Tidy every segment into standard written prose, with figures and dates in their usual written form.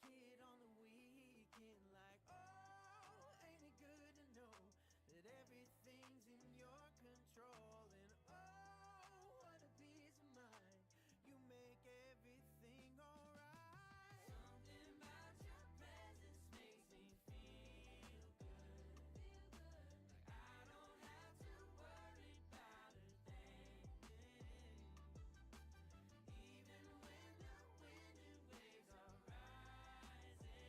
kid on the weekend, like, oh, ain't it good to know that everything's in your control? And oh, what a peace of mind, you make everything alright. Something about your presence makes me feel good. Like I don't have to worry about a thing. Even when the wind and waves are rising,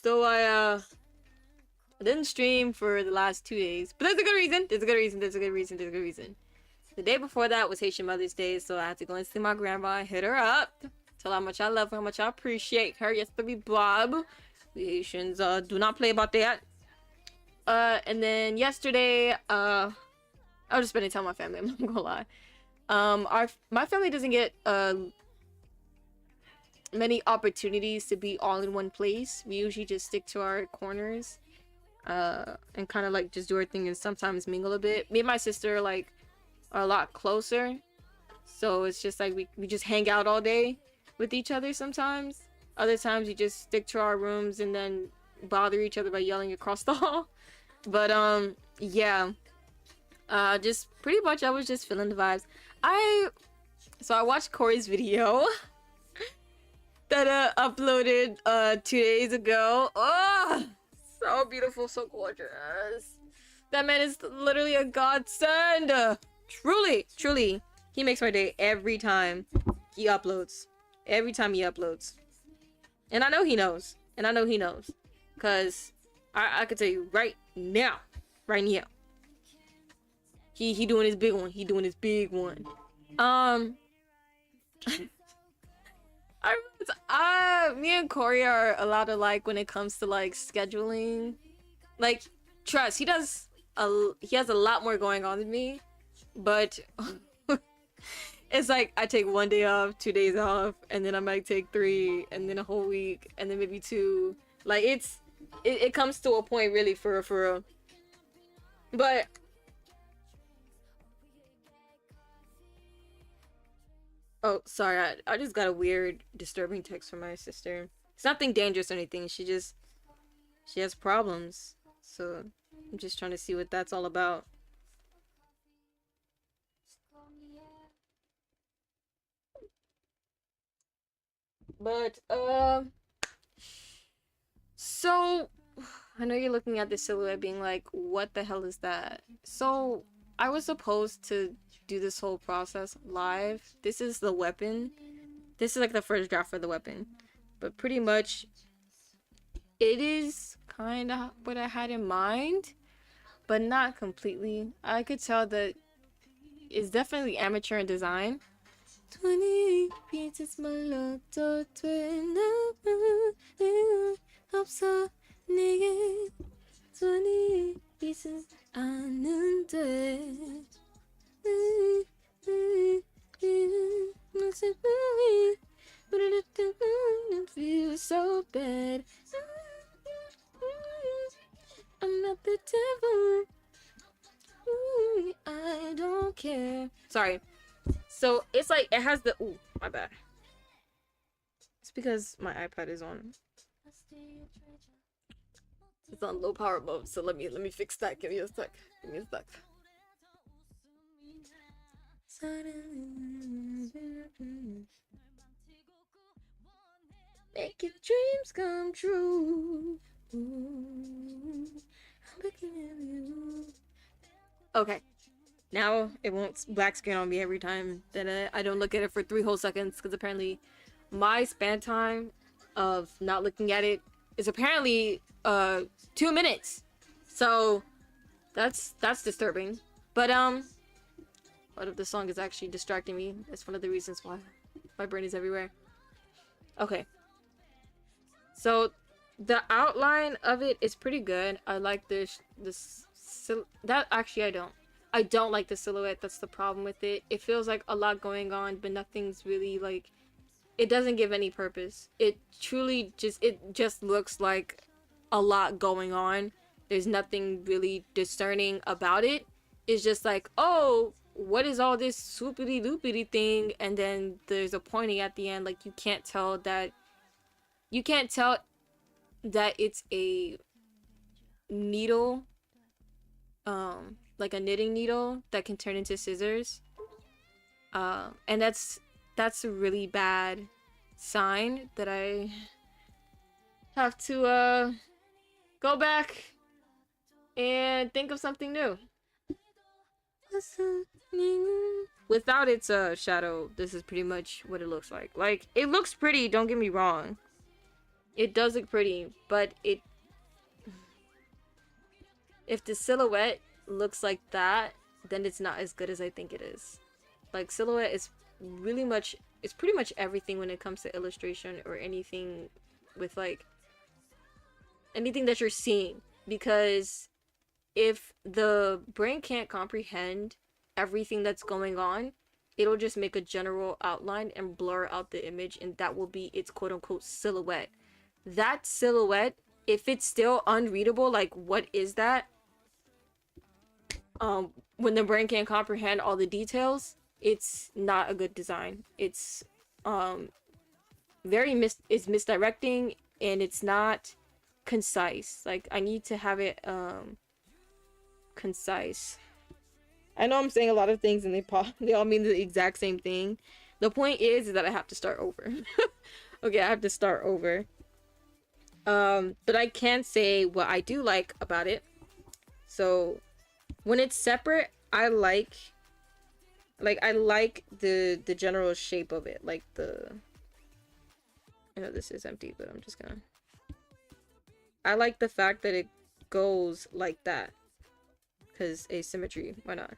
So I didn't stream for the last 2 days, but there's a good reason. There's a good reason. There's a good reason. There's a good reason. The day before that was Haitian Mother's Day, so I had to go and see my grandma and hit her up, tell her how much I love her, how much I appreciate her. Yes, baby Bob. The Haitians do not play about that. And then yesterday, I was just spending time with my family. I'm not gonna lie. My family doesn't get many opportunities to be all in one place. We usually just stick to our corners, and kind of like just do our thing and sometimes mingle a bit. Me and my sister like are a lot closer, so it's just like we just hang out all day with each other sometimes. Other times we just stick to our rooms and then bother each other by yelling across the hall. But yeah, just pretty much I was just feeling the vibes. So I watched Corey's video that uploaded 2 days ago. Oh, so beautiful, so gorgeous. That man is literally a godsend. Truly, truly, he makes my day every time he uploads. Every time he uploads, and I know he knows, and I know he knows, cause I could tell you right now, he doing his big one. He doing his big one. Me and Corey are a lot alike when it comes to like scheduling. Like, trust, he has a lot more going on than me, but it's like I take 1 day off, 2 days off, and then I might take 3, and then a whole week, and then maybe 2. Like it comes to a point really for real. But oh, sorry, I just got a weird, disturbing text from my sister. It's nothing dangerous or anything. She has problems. So I'm just trying to see what that's all about. But so I know you're looking at the silhouette being like, what the hell is that? So I was supposed to do this whole process live. This is the weapon. This is like the first draft for the weapon. But pretty much it is kind of what I had in mind, but not completely. I could tell that it's definitely amateur in design. 20 pieces molotov 없어 내게 20 pieces 아는데 feel so bad. I'm not the devil. I don't care. Sorry. So it's like it has the my bad. It's because my iPad is on. It's on low power mode. So let me fix that. Give me a sec. Give me a sec. Make your dreams come true. Okay. Now it won't black screen on me every time that I don't look at it for 3 whole seconds, because apparently my span time of not looking at it is apparently 2 minutes. So that's disturbing. But what if the song is actually distracting me? That's one of the reasons why my brain is everywhere. Okay. So the outline of it is pretty good. I like that actually I don't like the silhouette. That's the problem with it. It feels like a lot going on, but nothing's really like, it doesn't give any purpose. It truly just looks like a lot going on. There's nothing really discerning about it. It's just like, oh, what is all this swoopity loopity thing? And then there's a pointing at the end. Like you can't tell that it's a needle, like a knitting needle that can turn into scissors. And that's a really bad sign that I have to go back and think of something new. Without its shadow, this is pretty much what it looks like. Like, it looks pretty, don't get me wrong. It does look pretty, but if the silhouette looks like that, then it's not as good as I think it is. Like, silhouette is really much, it's pretty much everything when it comes to illustration or anything with, like, anything that you're seeing. Because if the brain can't comprehend everything that's going on, it'll just make a general outline and blur out the image, and that will be its quote-unquote silhouette. That silhouette, if it's still unreadable, like, what is that? When the brain can't comprehend all the details, it's not a good design. It's it's misdirecting, and it's not concise. Like, I need to have it concise. I know I'm saying a lot of things and they all mean the exact same thing. The point is that I have to start over. Okay, I have to start over. But I can say what I do like about it. So when it's separate, I like the general shape of it. Like I know this is empty, but I'm just gonna, I like the fact that it goes like that. Because asymmetry, why not?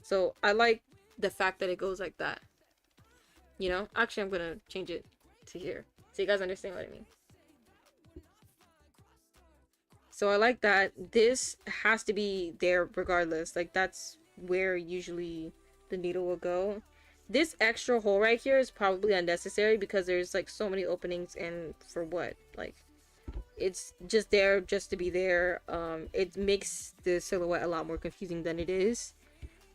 So I like the fact that it goes like that. You know? Actually, I'm gonna change it to here, so you guys understand what I mean. So I like that. This has to be there regardless. Like, that's where usually the needle will go. This extra hole right here is probably unnecessary because there's like so many openings, and for what? Like, it's just there just to be there. It makes the silhouette a lot more confusing than it is.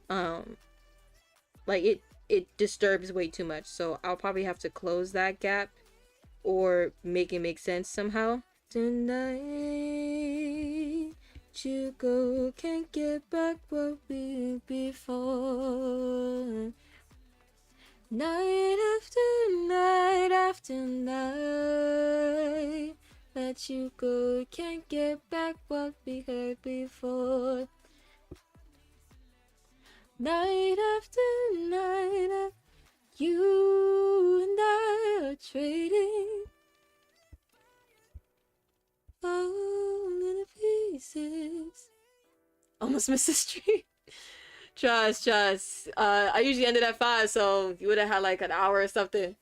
Like, it disturbs way too much, so I'll probably have to close that gap or make it make sense somehow. Tonight you go, can't get back what we before. Night after night, let you go, can't get back what we heard before. Night after night, you and I are trading all in pieces. Almost missed the stream. Trust. I usually ended at 5, so you would have had like an hour or something.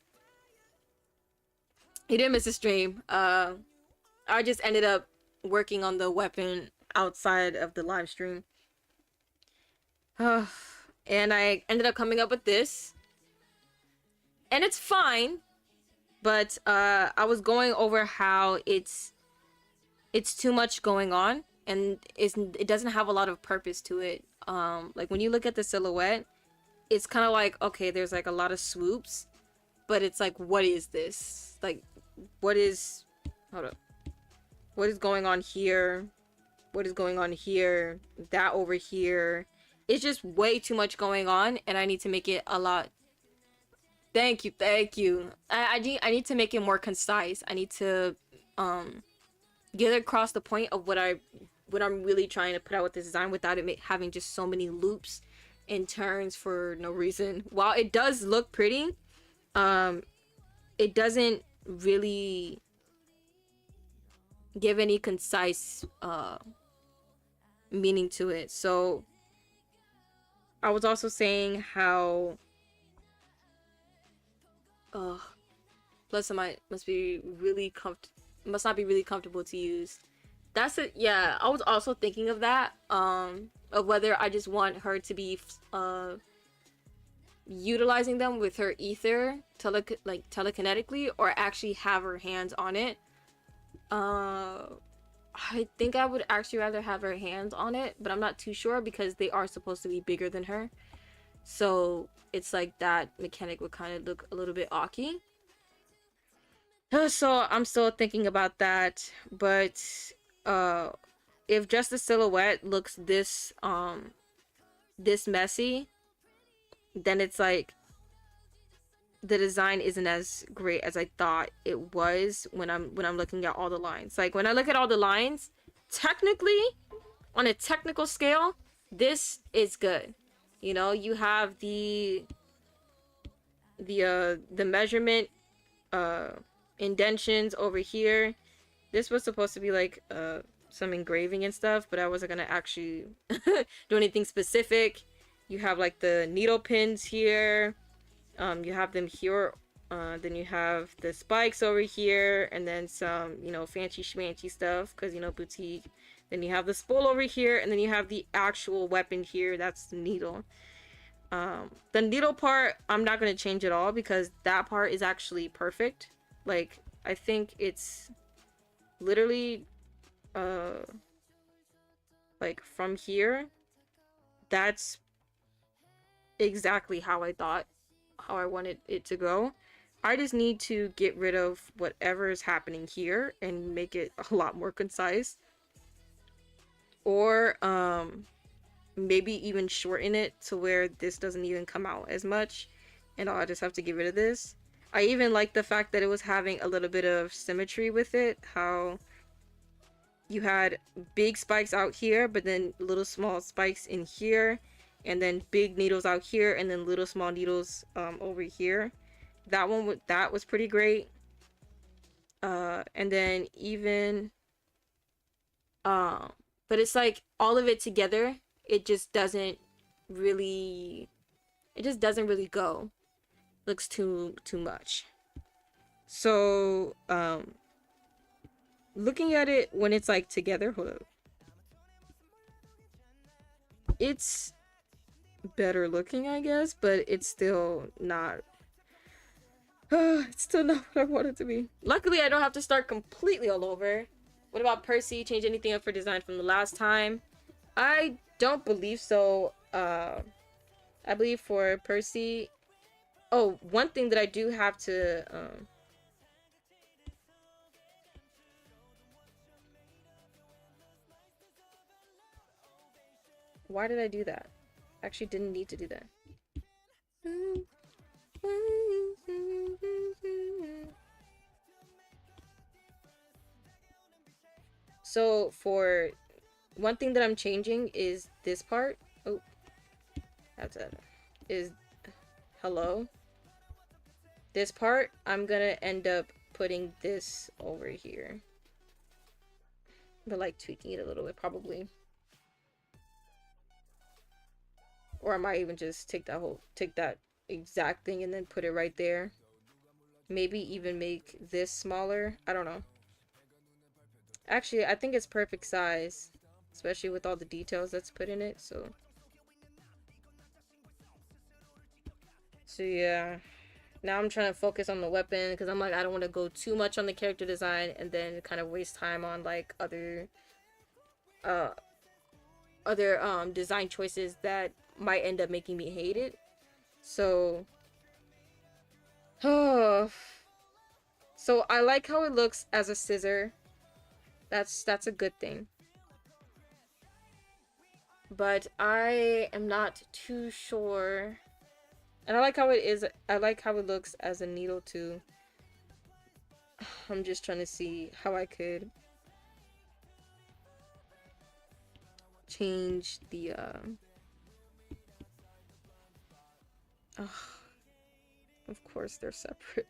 You didn't miss the stream. I just ended up working on the weapon outside of the live stream. And I ended up coming up with this. And it's fine. But I was going over how it's too much going on, and it doesn't have a lot of purpose to it. Like, when you look at the silhouette, it's kind of like, okay, there's like a lot of swoops, but it's like, what is this? Like, what is going on here? What is going on here? That over here. It's just way too much going on, and I need to make it a lot. Thank you. I need to make it more concise. I need to get across the point of what I'm really trying to put out with this design without it having just so many loops and turns for no reason. While it does look pretty, it doesn't really give any concise meaning to it. So I was also saying how plus it must not be really comfortable to use. That's it. Yeah, I was also thinking of that, of whether I just want her to be utilizing them with her ether telekinetically, or actually have her hands on it. I think I would actually rather have her hands on it, but I'm not too sure because they are supposed to be bigger than her. So it's like that mechanic would kind of look a little bit awky. So I'm still thinking about that, but if just the silhouette looks this messy, then it's like the design isn't as great as I thought it was when I'm looking at all the lines. Like, when I look at all the lines, technically, on a technical scale, this is good. You know, you have the measurement indentions over here. This was supposed to be like some engraving and stuff, but I wasn't gonna actually do anything specific. You have like the needle pins here. You have them here. Then you have the spikes over here, and then some, you know, fancy schmancy stuff because, you know, boutique. Then you have the spool over here, and then you have the actual weapon here. That's the needle. The needle part, I'm not going to change at all because that part is actually perfect. Like, I think it's literally, like from here, that's exactly how I thought, how I wanted it to go. I just need to get rid of whatever is happening here and make it a lot more concise. Or, maybe even shorten it to where this doesn't even come out as much. And I'll just have to get rid of this. I even like the fact that it was having a little bit of symmetry with it. How you had big spikes out here, but then little small spikes in here. And then big needles out here, and then little small needles over here. That was pretty great. And then even but it's like all of it together, it just doesn't really go. Looks too much. So looking at it when it's like together, hold up, it's better looking, I guess, but it's still not it's still not what I want it to be. Luckily, I don't have to start completely all over. What about Percy? Change anything up for design from the last time? I don't believe so. I believe for Percy... Oh, one thing that I do have to... Why did I do that? I actually didn't need to do that. So for one thing that I'm changing is this part. Oh, that's it. Is hello. This part, I'm gonna end up putting this over here. But like tweaking it a little bit probably. Or I might even just take that exact thing and then put it right there. Maybe even make this smaller. I don't know. Actually, I think it's perfect size, especially with all the details that's put in it. So yeah. Now I'm trying to focus on the weapon because I'm like, I don't want to go too much on the character design and then kind of waste time on like other design choices that might end up making me hate it. So so I like how it looks as a scissor. That's a good thing. But I am not too sure. And I like how it is. I like how it looks as a needle too. I'm just trying to see how I could change the of course they're separate.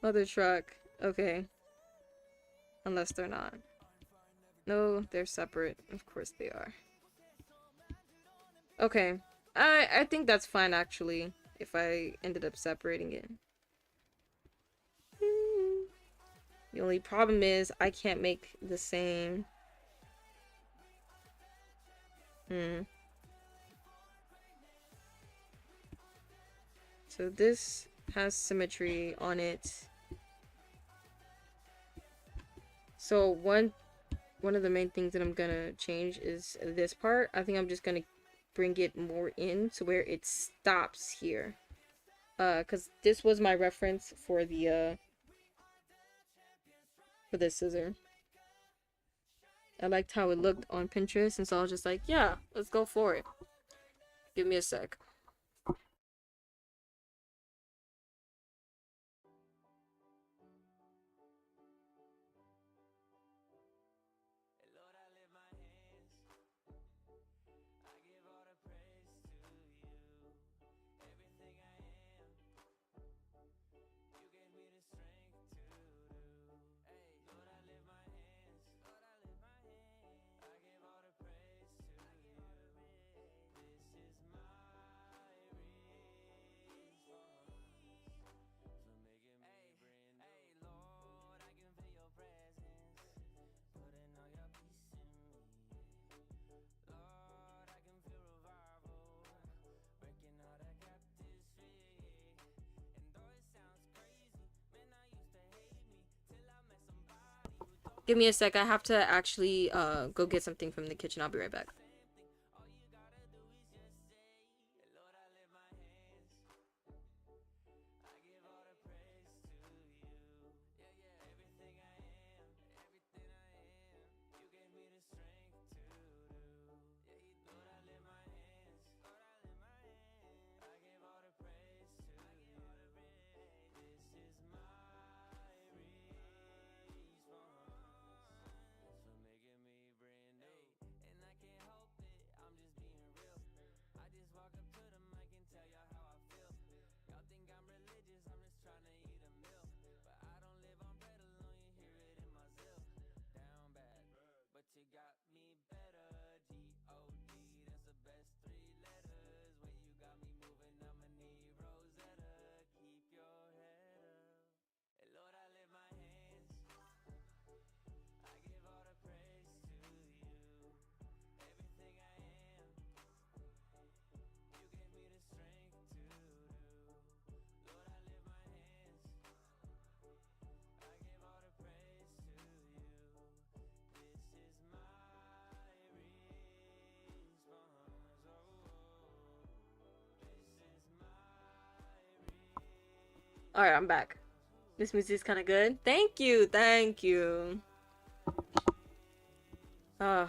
Mother truck. Okay. Unless they're not. No, they're separate. Of course they are. Okay. I think that's fine actually, if I ended up separating it. The only problem is I can't make the same. So this has symmetry on it. So one of the main things that I'm gonna change is this part. I think I'm just gonna bring it more in to where it stops here. Cause this was my reference for the for this scissor. I liked how it looked on Pinterest, and so I was just like, yeah, let's go for it. Give me a sec. Give me a sec. I have to actually go get something from the kitchen. I'll be right back. All right, I'm back. This music's kind of good. Thank you, thank you. Uh.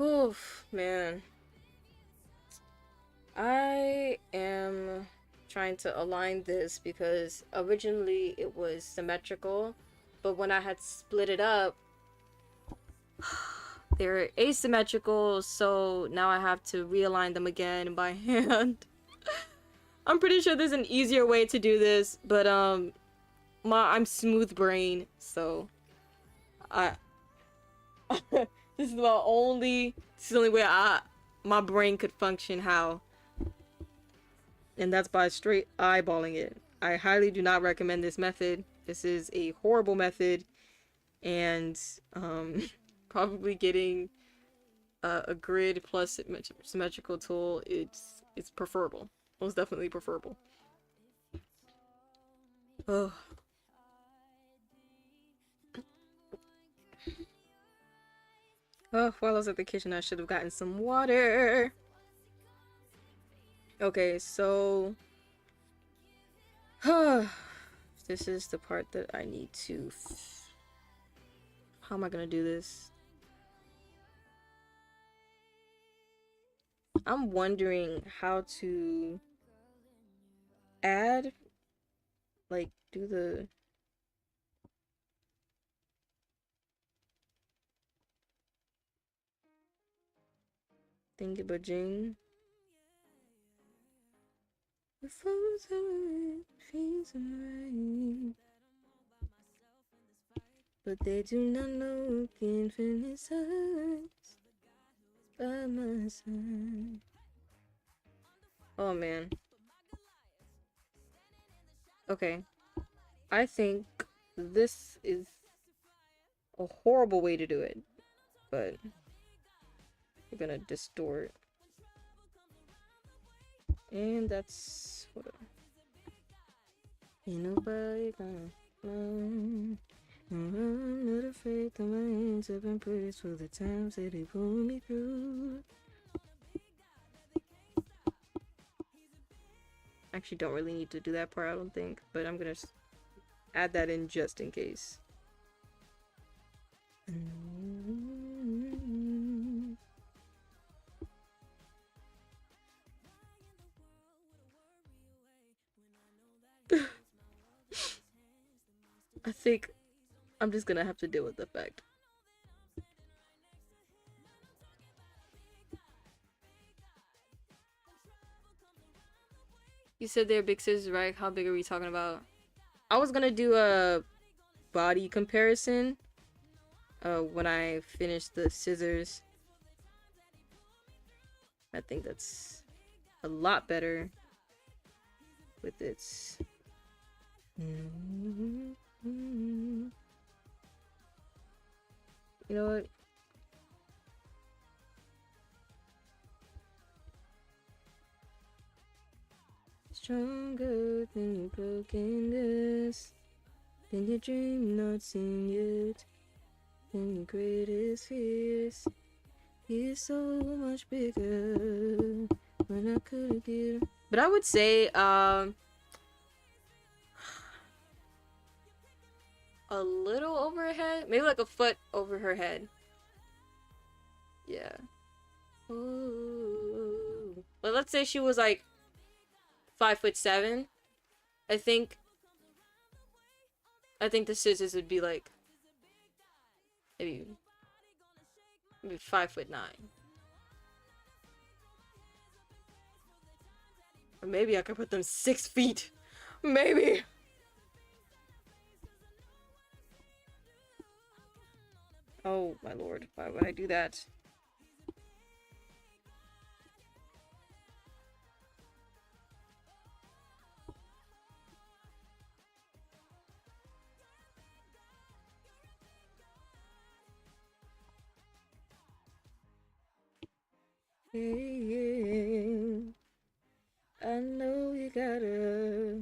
Oof, man. I am trying to align this because originally it was symmetrical, but when I had split it up, they're asymmetrical, so now I have to realign them again by hand. I'm pretty sure there's an easier way to do this, but I'm smooth brain, so I this is the only way my brain could function how, and that's by straight eyeballing it. I highly do not recommend this method. This is a horrible method, and probably getting a grid plus symmetrical tool, it's preferable. Most definitely preferable. Oh. Oh, while I was at the kitchen, I should have gotten some water. Okay, so this is the part that I need to. How am I gonna do this? I'm wondering how to add, like, do the thingy-bajing. The phones are feels right, but they do not know infinite size by my side. Oh man. Okay. I think this is a horrible way to do it, but we're gonna distort. And that's what. Ain't nobody gonna know. I'm not afraid that my hands have been praised for the times that they pulled me through. Actually, don't really need to do that part, I don't think, but I'm gonna add that in just in case. I think I'm just gonna have to deal with the fact. You said they're big scissors, right? How big are we talking about? I was gonna do a body comparison when I finish the scissors. I think that's a lot better with its. You know what? Stronger than your brokenness, than your dream not seen yet, than your greatest fears. He's so much bigger when I couldn't get. But I would say, a little over her head, maybe like a foot over her head. Yeah. Ooh. But let's say she was like 5'7". I think the scissors would be like maybe 5'9". Or maybe I could put them 6 feet. Maybe. Oh my lord, why would I do that? Yeah, I know we gotta.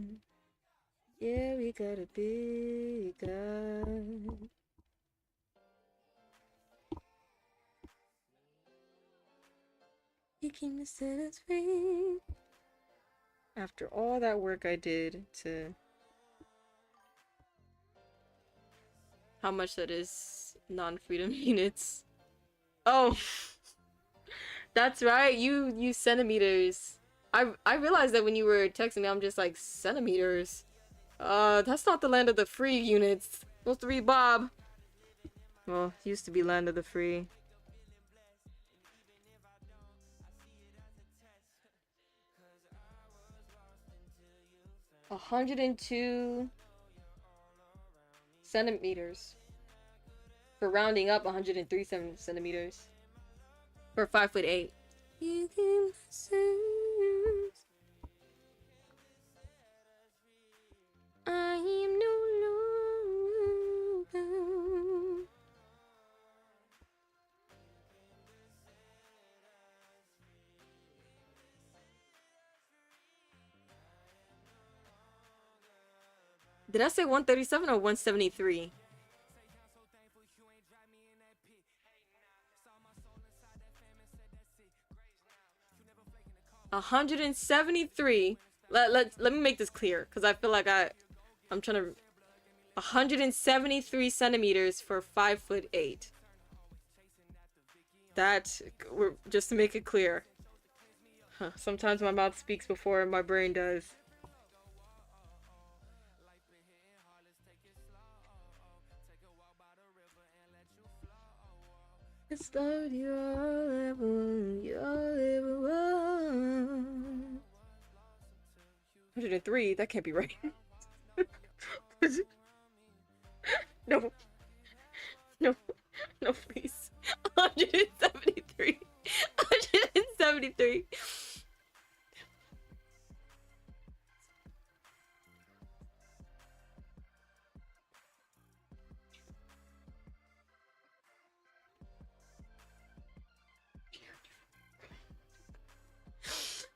Yeah, we got a big guy. He came to set us free. After all that work I did to. How much that is non-freedom units? Oh! That's right. You use centimeters. I realized that when you were texting me, I'm just like centimeters. That's not the land of the free units. Supposed to be Bob. Well, used to be land of the free. 102 centimeters. For rounding up, 103 centimeters. For 5'8". You can sense I am no longer. Did I say 137 or 173? $173. Let me make this clear, because I feel like I'm trying to. 173 centimeters for 5'8". That, just to make it clear. Huh, sometimes my mouth speaks before my brain does. It's love you all ever want. 103, that can't be right. No. No, please. 173. 173.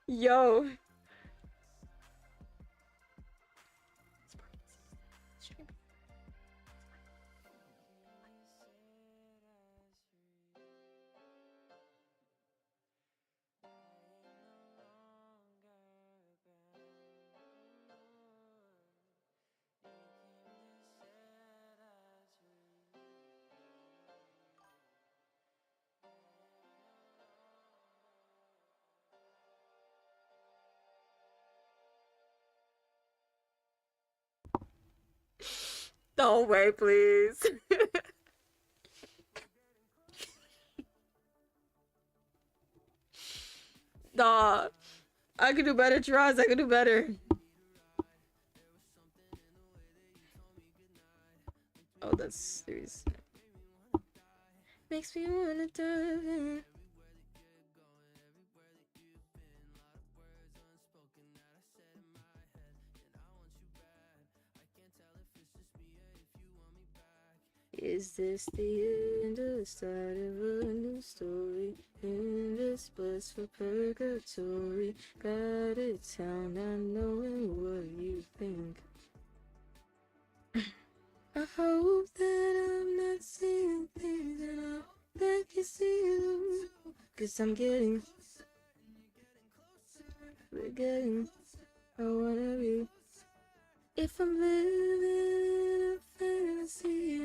Yo. Don't wait, please. Nah. I could do better, Traz. I could do better. Oh, that's serious. Makes me wanna dive in. Is this the end or the start of a new story? In this place for purgatory, got a town not knowing what you think. I hope that I'm not seeing things, and I hope that you see them. 'Cause I'm getting, we're getting, I wanna be. If I'm living in a fantasy,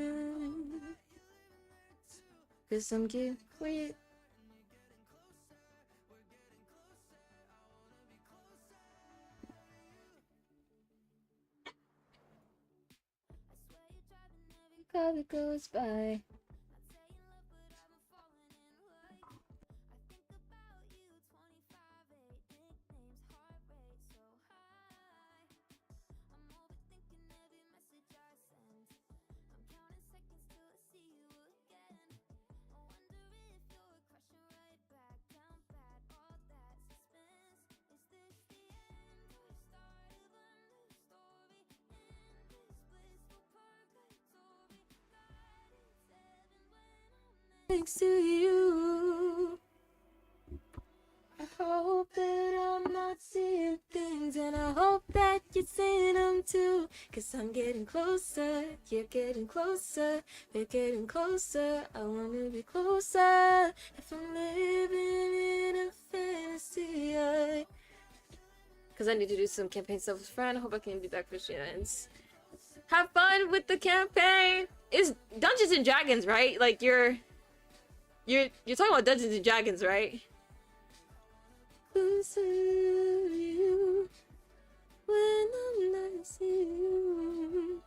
'cause I'm getting weird. Car that goes by. Thanks to you. I hope that I'm not seeing things, and I hope that you're seeing them too. 'Cause I'm getting closer, you're getting closer, we're getting closer. I wanna be closer. If I'm living in a fantasy, 'cause I need to do some campaign stuff with a friend. I hope I can be back for shenanigans. Have fun with the campaign. It's Dungeons and Dragons, right? Like you're talking about Dungeons and Dragons, right? closer to you when I'm not seeing you.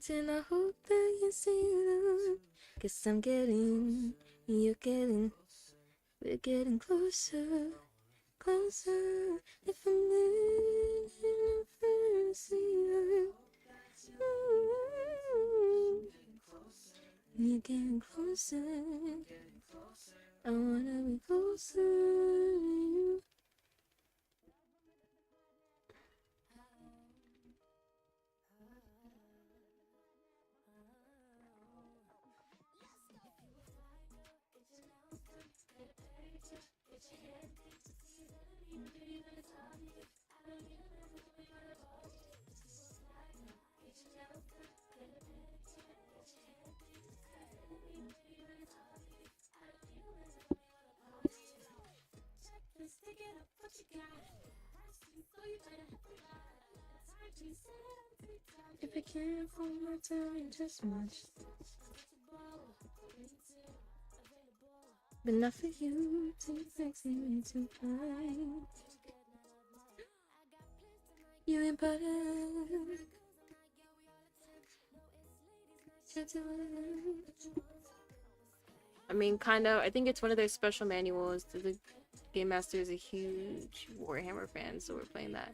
Till I hope that you see it. 'Cause I'm getting, you're getting, we're getting closer, closer. If I'm living for see you. You're getting closer. I wanna be closer to you. If I can't hold my time just much, but not for you to sexy me too high. You important. I mean, kind of. I think it's one of their special manuals. The Game Master is a huge Warhammer fan, so we're playing that.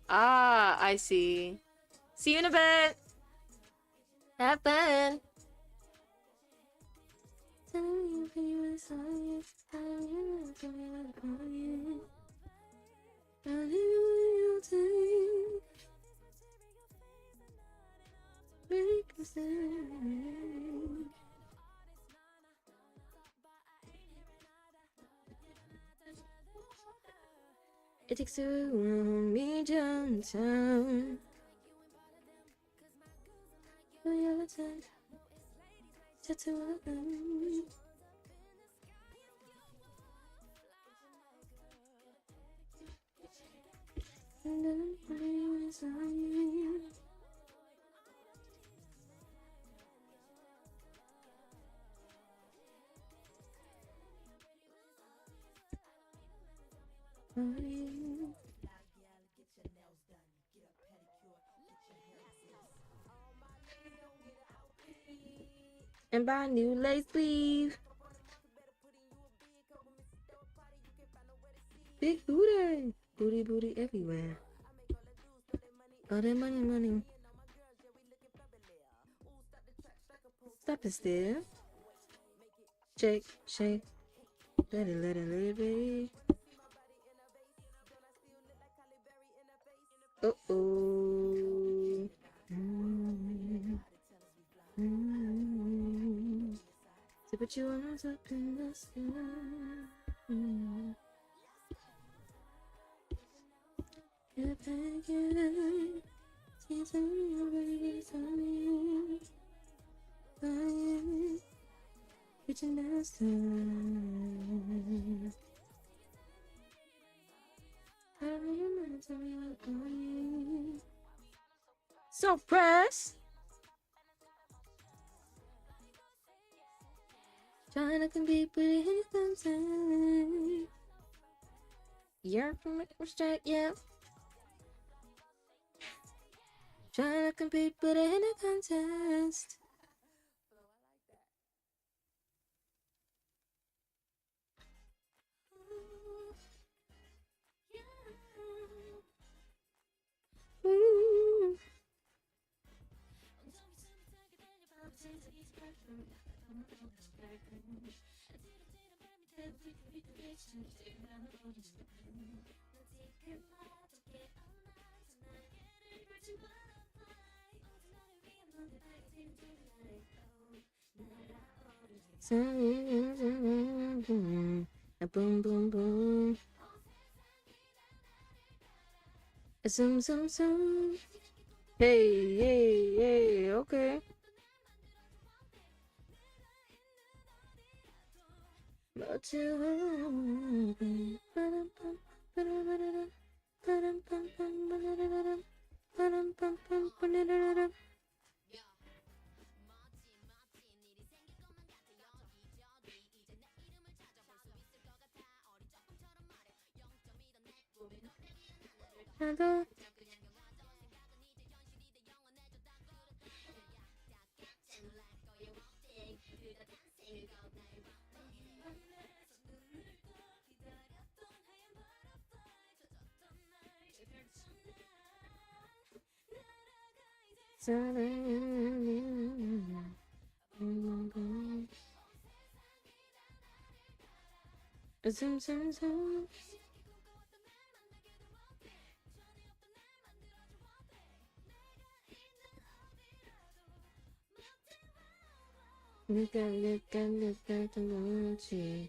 Ah, I see. See you in a bit. Have fun. It takes two to hold me downtown. Oh, you're tight. Tattoo. And then I'm sorry. And buy a new lace sleeve. Big booty. Booty, booty everywhere. All that money, money. Stop it still. Shake, shake. Let it, baby. Uh-oh. To put you on top in the sky. You're thinking, she's on your baby, sorry. Flying, reaching master. How do you mind tell me what's going? So pressed. Trying to compete with any content. You're from Strike, yeah. Trying to compete with any contest. Ooh. Boom, boom, boom. Zoom, zoom, zoom. Hey, hey, hey, okay. But you 나도 숨숨숨 누가 동무지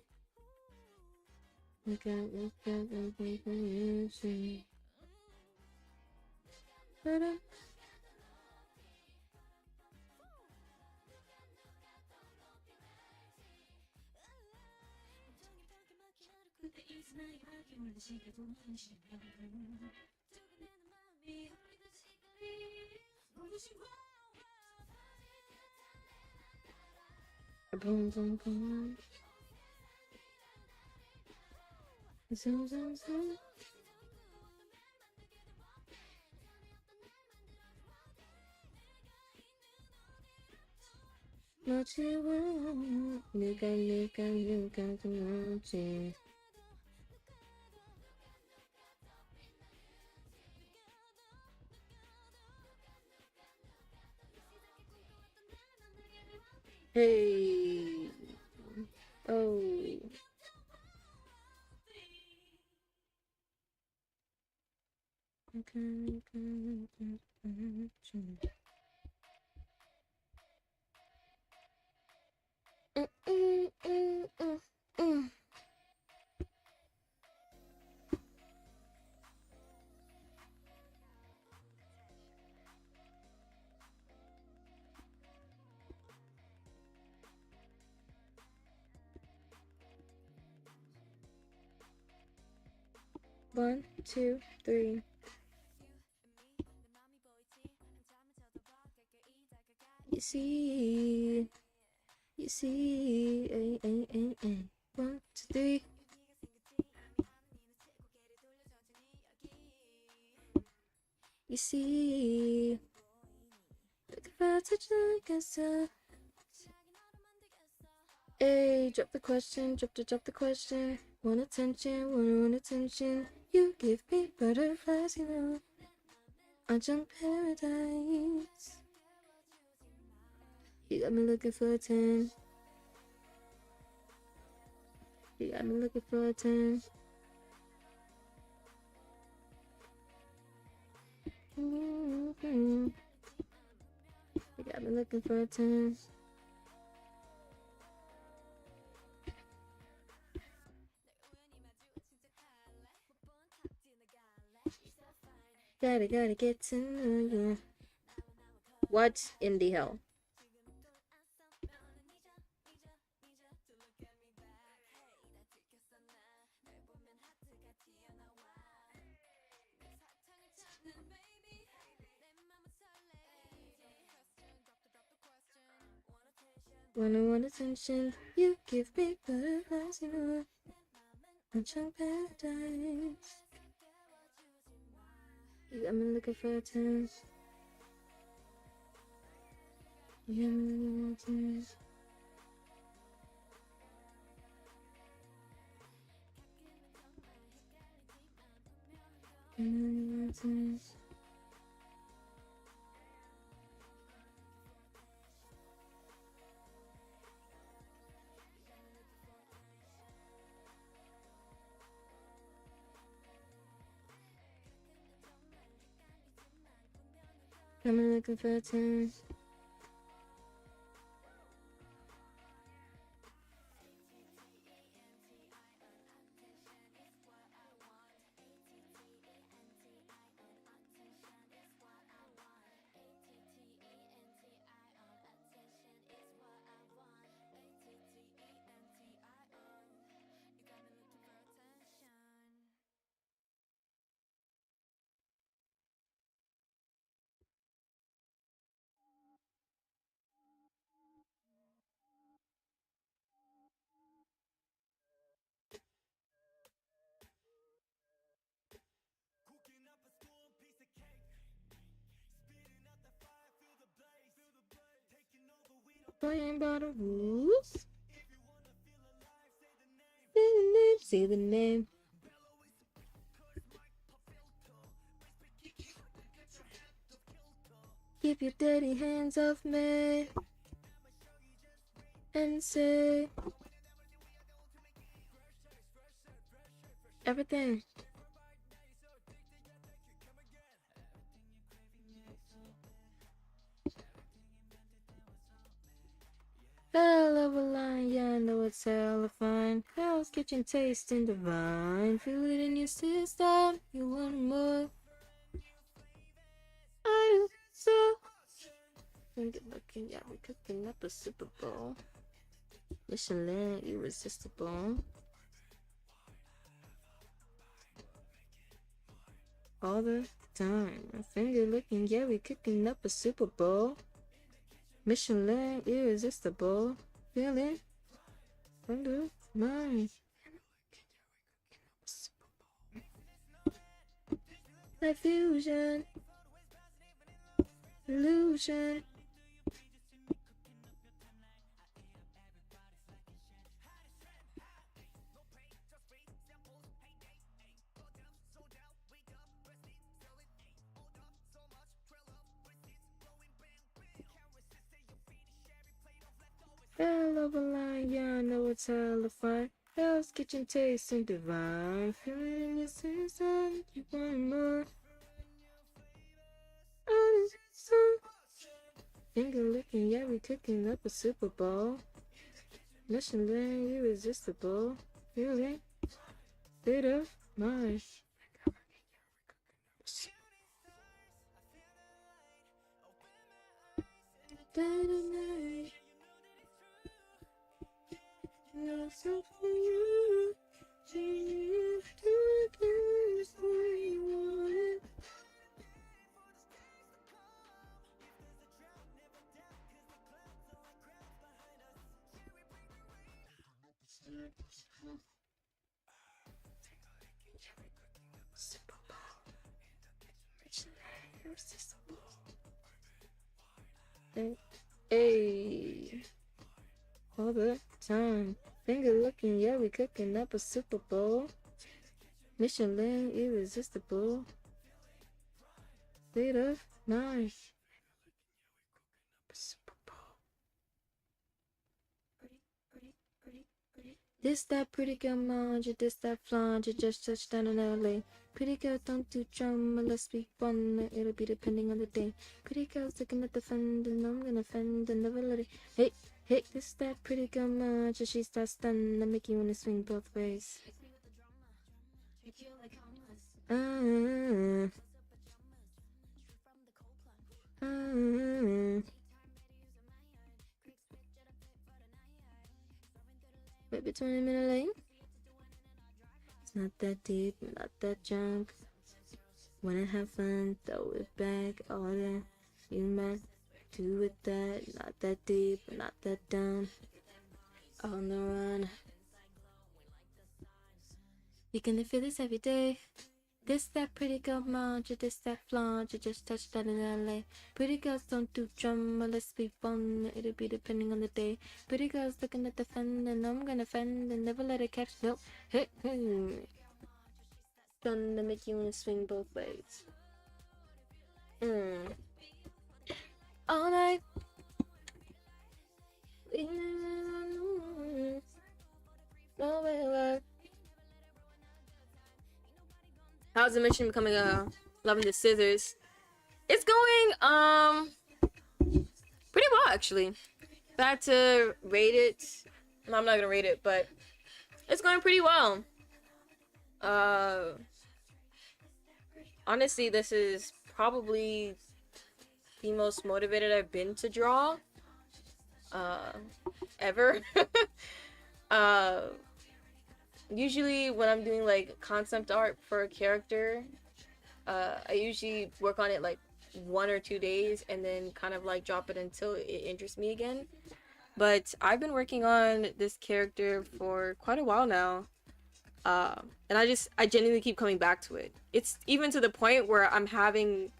누가 동무지 바람 붕붕붕 숨숨숨 너지워 누가 동무지 Hey. Oh. Mm. 1, 2, 3. You see, 1, 2, 3. You see, look about to drink. Hey, drop the question, drop the question. Want attention, you give me butterflies, you know. I'm paradise. You got me looking for a 10. You got me looking for a 10. You got me looking for a 10. Gotta get to know you. What in the hell? When I want attention, you give me butterflies, you know. I'm trying paradise. You got me looking for a 10. You got me looking for a 10. I'm looking for a 10. Playing by the rules. Say the name. Keep your dirty hands off me. And say everything. Hell of a line, yeah, I know it's hella fine. Hell's kitchen tasting divine. Feel it in your system, you want more. I so good looking, yeah, we cooking up a Super Bowl. Michelin, irresistible. All the time, finger looking, yeah, we cooking up a Super Bowl. Michelin, irresistible. Feeling under mine. Like fusion, illusion. Hell of a line, yeah, I know it's hella fine. Hell's kitchen tasting divine. Feeling in your system, you want more. Finger licking, yeah, we cooking up a Super Bowl. Michelin, irresistible. Feeling state of mind. Night. For you, you do things the way you want it. Hey, all the time. Finger looking, yeah, we cooking up a Super Bowl. Michelin, irresistible. State of mind. This that pretty girl manja, this that flanger, just touched down in LA. Pretty girl don't do drama, let's be fun, it'll be depending on the day. Pretty girl's looking at the fend, and I'm gonna fend and never let it. Hey, hey, this that pretty girl manja, she starts stunning, I make you wanna swing both ways. Maybe 20-minute lane. It's not that deep, not that junk. Wanna have fun, throw it back, all that. You might do with that, not that deep, not that dumb. On the run. You gonna feel this every day. This that pretty girl manja, this that flanger, just touched down in LA. Pretty girls don't do drama, let's be fun, it'll be depending on the day. Pretty girls looking at the fend, and I'm gonna fend and never let it catch. No, hey, hey. Gonna make you wanna swing both ways. All night. No way, like. How's the mission becoming loving the scissors? It's going pretty well actually. If I had to rate it, I'm not gonna rate it, but it's going pretty well. Honestly, this is probably the most motivated I've been to draw ever. Usually when I'm doing like concept art for a character, I usually work on it like 1 or 2 days and then kind of like drop it until it interests me again. But I've been working on this character for quite a while now, and I genuinely keep coming back to it. It's even to the point where I'm having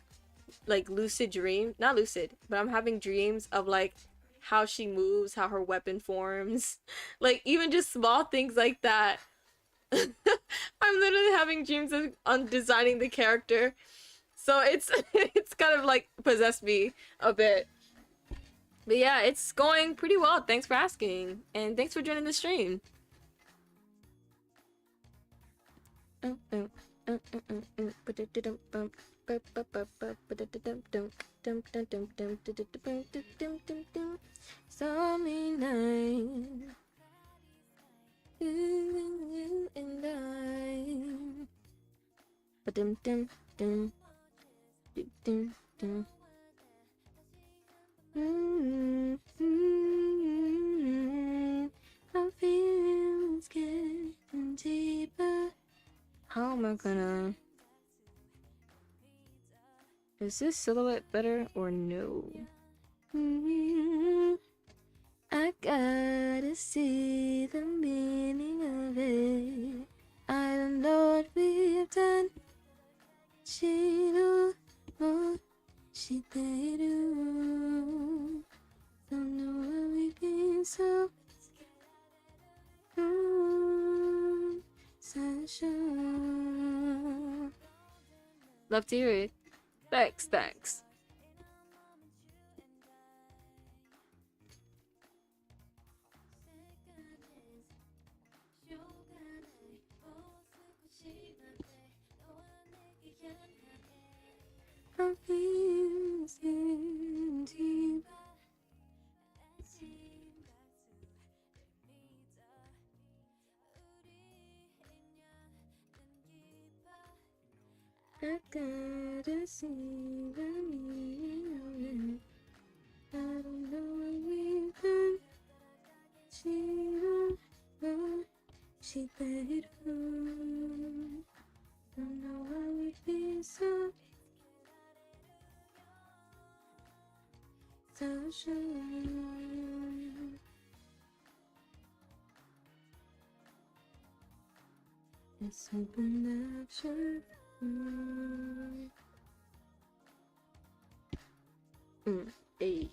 like lucid dreams, not lucid, but I'm having dreams of like how she moves, how her weapon forms. Like, even just small things like that. I'm literally having dreams of on designing the character. So it's it's kind of like possessed me a bit. But yeah, it's going pretty well. Thanks for asking. And thanks for joining the stream. Stormy night. You and I. Ba-dum dum dum. Dum dum dum. Our feelings getting deeper. How am I gonna... Is this silhouette better or no? I gotta see the meaning of it. I don't know what we've done. She do what she do. Don't know what we've been so. Sunshine. Love to hear it. Thanks, thanks. I'm feeling deep. I gotta see the meaning of it. I don't know what we've done. She don't know she did wrong. Don't know why we feel so sure. It's supernatural. Hey,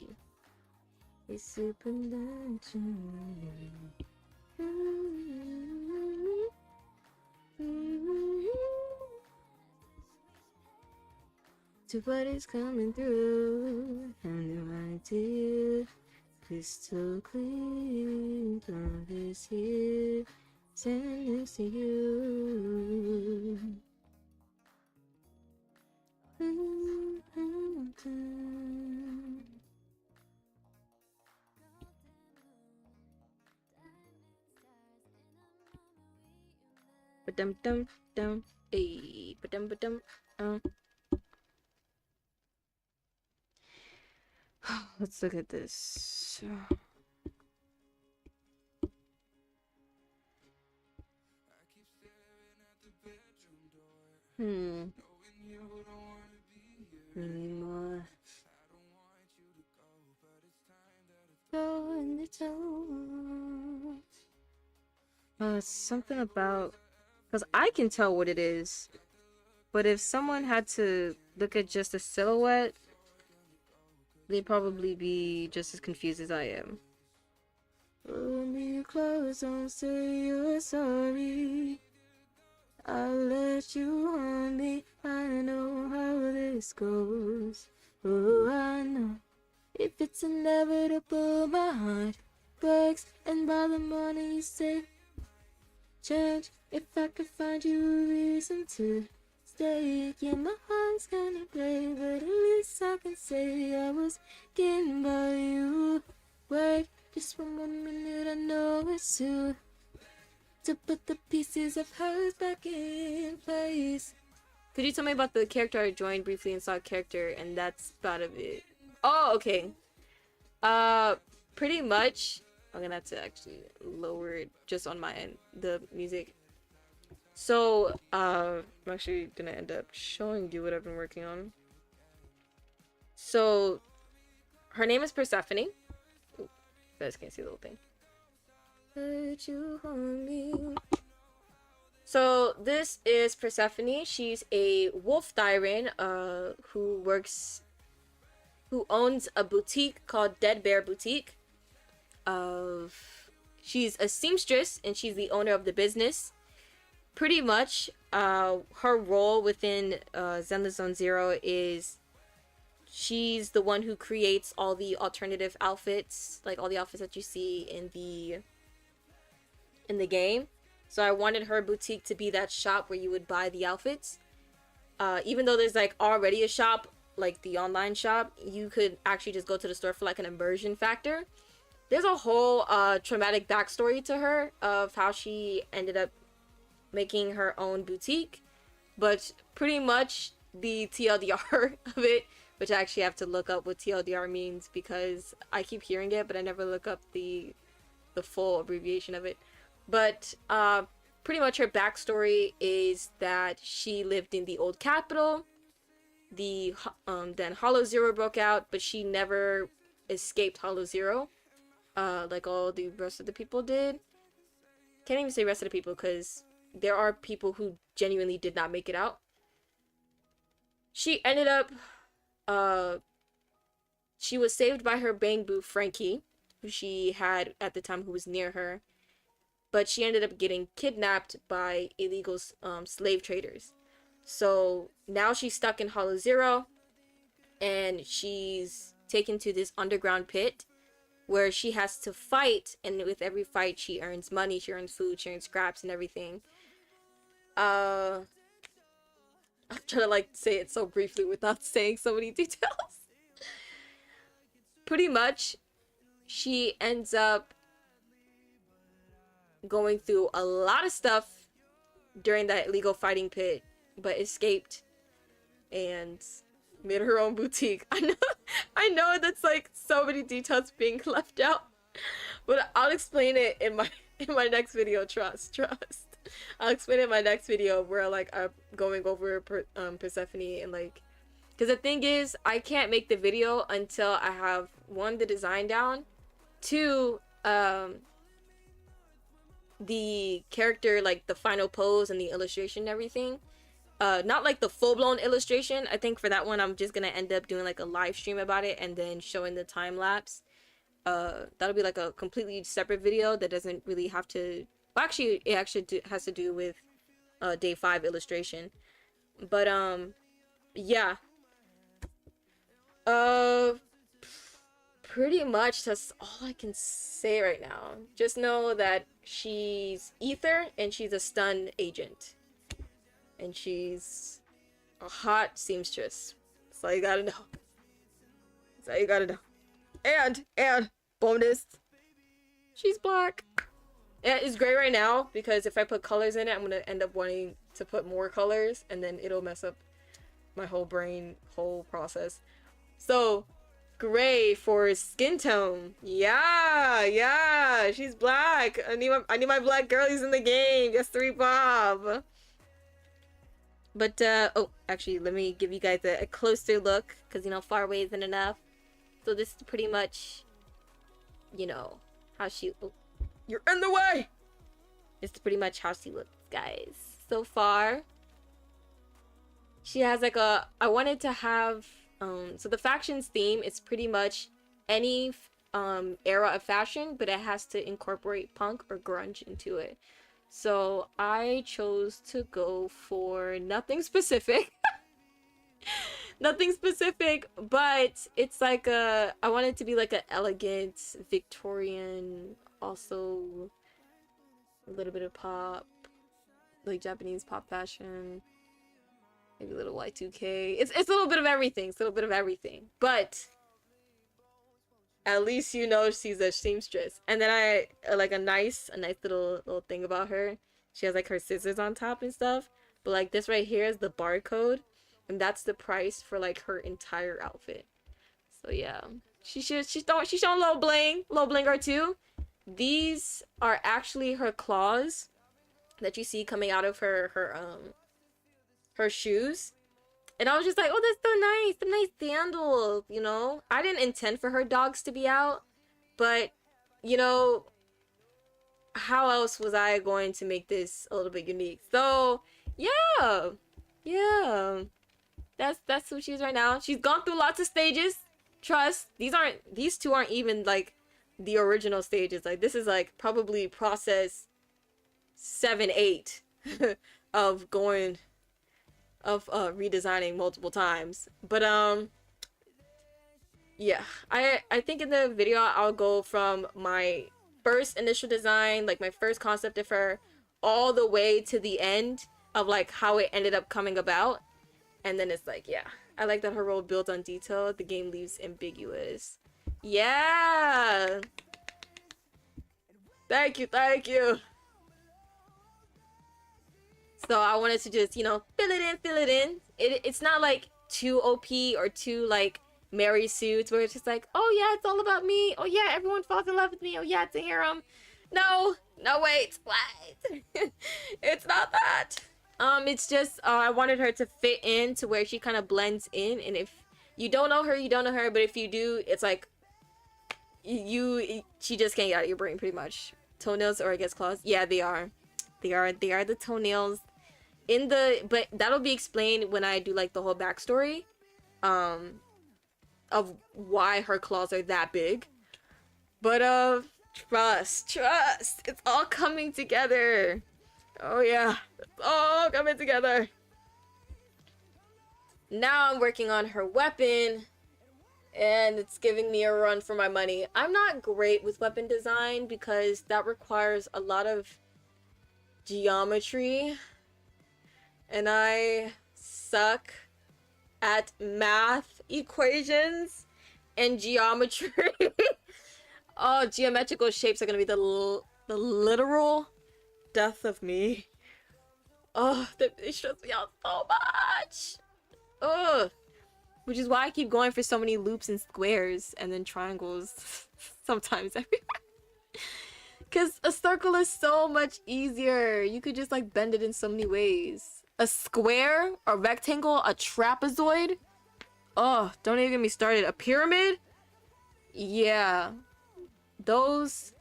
it's supernatural. To what is coming through, I have no idea. Crystal clear, love is here, stand next to you. Ba-dum dum dum, ay, ba-dum ba-dum. Let's look at this. Anymore. Go in the tone. Something about, because I can tell what it is, but if someone had to look at just a silhouette, they'd probably be just as confused as I am. Hold me close, don't say you're sorry. I'll let you on me. I know how this goes. Oh, I know. If it's inevitable, my heart breaks, and by the morning you say, change. If I could find you a reason to stay, yeah, my heart's gonna play, but at least I can say I was getting by you. Wait, just one more minute, I know it's too to put the pieces of hers back in place. Could you tell me about the character I joined briefly and saw character, and that's about it? Oh, okay. Pretty much. I'm gonna have to actually lower it just on my end, the music. So, I'm actually gonna end up showing you what I've been working on. So, her name is Persephone. Ooh, you guys can't see the little thing. Heard you on me. So this is Persephone. She's a wolf siren who owns a boutique called Dead Bear Boutique. of, she's a seamstress and she's the owner of the business. Pretty much, her role within Zenless Zone Zero is she's the one who creates all the alternative outfits, like all the outfits that you see in the game. So I wanted her boutique to be that shop where you would buy the outfits. Even though there's like already a shop, like the online shop, you could actually just go to the store for like an immersion factor. There's a whole traumatic backstory to her of how she ended up making her own boutique, but pretty much the TLDR of it, which I actually have to look up what TLDR means because I keep hearing it, but I never look up the full abbreviation of it. But pretty much her backstory is that she lived in the old capital. Then Hollow Zero broke out, but she never escaped Hollow Zero, like all the rest of the people did. Can't even say rest of the people because there are people who genuinely did not make it out. She ended up, she was saved by her bang boo Frankie, who she had at the time, who was near her. But she ended up getting kidnapped by illegal slave traders. So now she's stuck in Hollow Zero, and she's taken to this underground pit where she has to fight, and with every fight she earns money, she earns food, she earns scraps and everything. I'm trying to like say it so briefly without saying so many details. Pretty much, she ends up going through a lot of stuff during that illegal fighting pit, but escaped and made her own boutique. I know that's like so many details being left out, but I'll explain it in my next video. Trust. I'll explain it in my next video where like I'm going over Persephone and like, because the thing is, I can't make the video until I have one, the design down, two, the character, like the final pose and the illustration and everything. Not like the full-blown illustration. I think for that one I'm just gonna end up doing like a live stream about it and then showing the time lapse. That'll be like a completely separate video that doesn't really have to, well, actually it actually has to do with day 5 illustration. But yeah, pretty much that's all I can say right now. Just know that she's Ether and she's a stun agent. And she's a hot seamstress. That's all you gotta know. That's all you gotta know. And bonus, she's black. And it's gray right now because if I put colors in it, I'm gonna end up wanting to put more colors and then it'll mess up my whole process. So gray for skin tone. Yeah, she's black. I need my black girlies in the game. Yes, 3 Bob. But oh, actually, let me give you guys a closer look because you know far away isn't enough. So this is pretty much, you know, how she. Oh, you're in the way. This is pretty much how she looks, guys. So far, she has like a. I wanted to have. So the factions theme is pretty much any era of fashion, but it has to incorporate punk or grunge into it. So I chose to go for nothing specific. Nothing specific, but it's like I want it to be like an elegant Victorian, also a little bit of pop, like Japanese pop fashion, maybe a little Y2K. It's a little bit of everything. It's a little bit of everything, but at least you know she's a seamstress. And then I like a nice little thing about her. She has like her scissors on top and stuff. But like this right here is the barcode, and that's the price for like her entire outfit. So yeah, she's showing low bling or two. These are actually her claws that you see coming out of her shoes. And I was just like, oh, that's so nice. The nice sandals, you know? I didn't intend for her dogs to be out. But, you know, how else was I going to make this a little bit unique? So, yeah. Yeah. That's who she is right now. She's gone through lots of stages. Trust. These two aren't even, like, the original stages. Like, this is like probably process 7, 8 of redesigning multiple times. But yeah, I think in the video I'll go from my first initial design, like my first concept of her, all the way to the end of like how it ended up coming about. And then it's like, yeah, I like that her role builds on detail, the game leaves ambiguous. Yeah, thank you, thank you. So I wanted to just, you know, fill it in. It's not like too OP or too like Mary Suits where it's just like, oh yeah, it's all about me. Oh yeah, everyone falls in love with me. Oh yeah, it's a harem. No, wait. It's not that. It's just I wanted her to fit in to where she kind of blends in, and if you don't know her, you don't know her, but if you do, it's like she just can't get out of your brain pretty much. Toenails, or I guess claws. Yeah, they are the toenails in the, but that'll be explained when I do like the whole backstory of why her claws are that big. But trust, it's all coming together. Oh yeah, it's all coming together. Now I'm working on her weapon, and it's giving me a run for my money. I'm not great with weapon design because that requires a lot of geometry, and I suck at math equations and geometry. Oh, geometrical shapes are gonna be the literal death of me. Oh, they stress me out so much. Ugh. Which is why I keep going for so many loops and squares and then triangles sometimes everywhere. Because a circle is so much easier. You could just like bend it in so many ways. A square, a rectangle, a trapezoid. Oh, don't even get me started. A pyramid? Yeah. Those,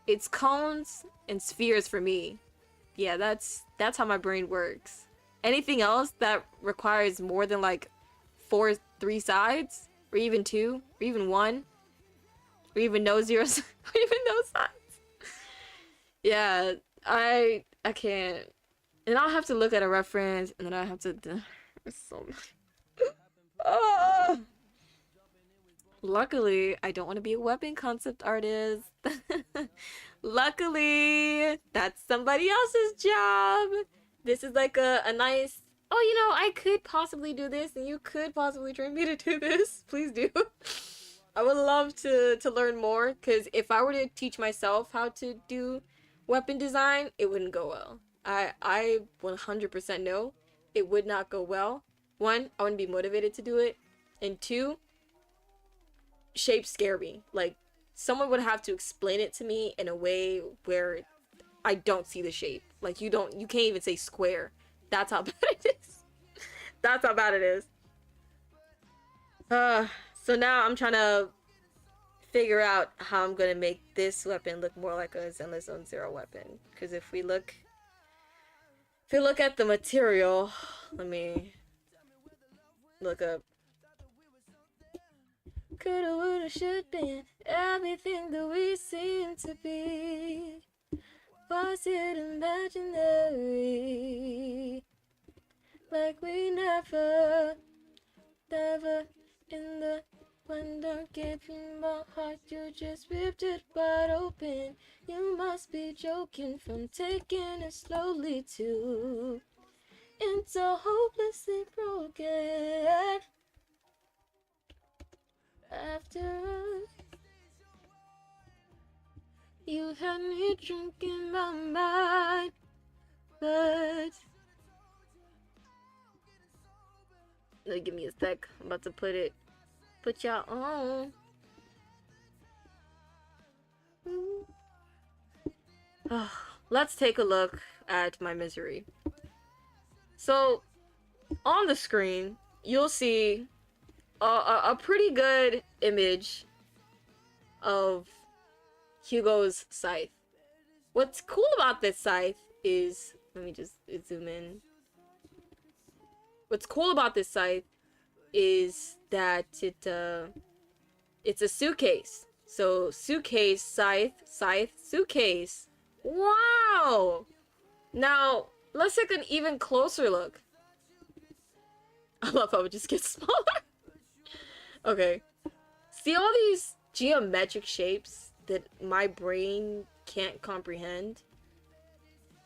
it's cones and spheres for me. Yeah, that's how my brain works. Anything else that requires more than like 3 sides, or even 2, or even 1, or even no zeros, or even no sides. Yeah, I can't. And I'll have to look at a reference, and then I have to. It's so. Oh. Luckily, I don't want to be a weapon concept artist. Luckily, that's somebody else's job. This is like a nice, oh, you know, I could possibly do this, and you could possibly train me to do this. Please do. I would love to learn more, because if I were to teach myself how to do weapon design, it wouldn't go well. I 100% know it would not go well. 1, I wouldn't be motivated to do it, and 2, shapes scare me. Like, someone would have to explain it to me in a way where I don't see the shape. Like, you can't even say square. That's how bad it is. That's how bad it is. So now I'm trying to figure out how I'm gonna make this weapon look more like a Zenless Zone Zero weapon. Because if we look at the material, let me look up. Coulda, woulda, should been everything that we seem to be. Was it imaginary? Like we never in the wonder gave you my heart, you just ripped it wide open. You must be joking from taking it slowly too. Into hopelessly broken. After you had me drinking my mind, but give me a sec. I'm about to put y'all on. Let's take a look at my misery. So on the screen, you'll see a pretty good image of Hugo's scythe. What's cool about this scythe is, let me just zoom in. What's cool about this scythe is that it's a suitcase. So suitcase, scythe, suitcase. Wow. Now let's take an even closer look. I love how it just gets smaller. Okay. See all these geometric shapes that my brain can't comprehend?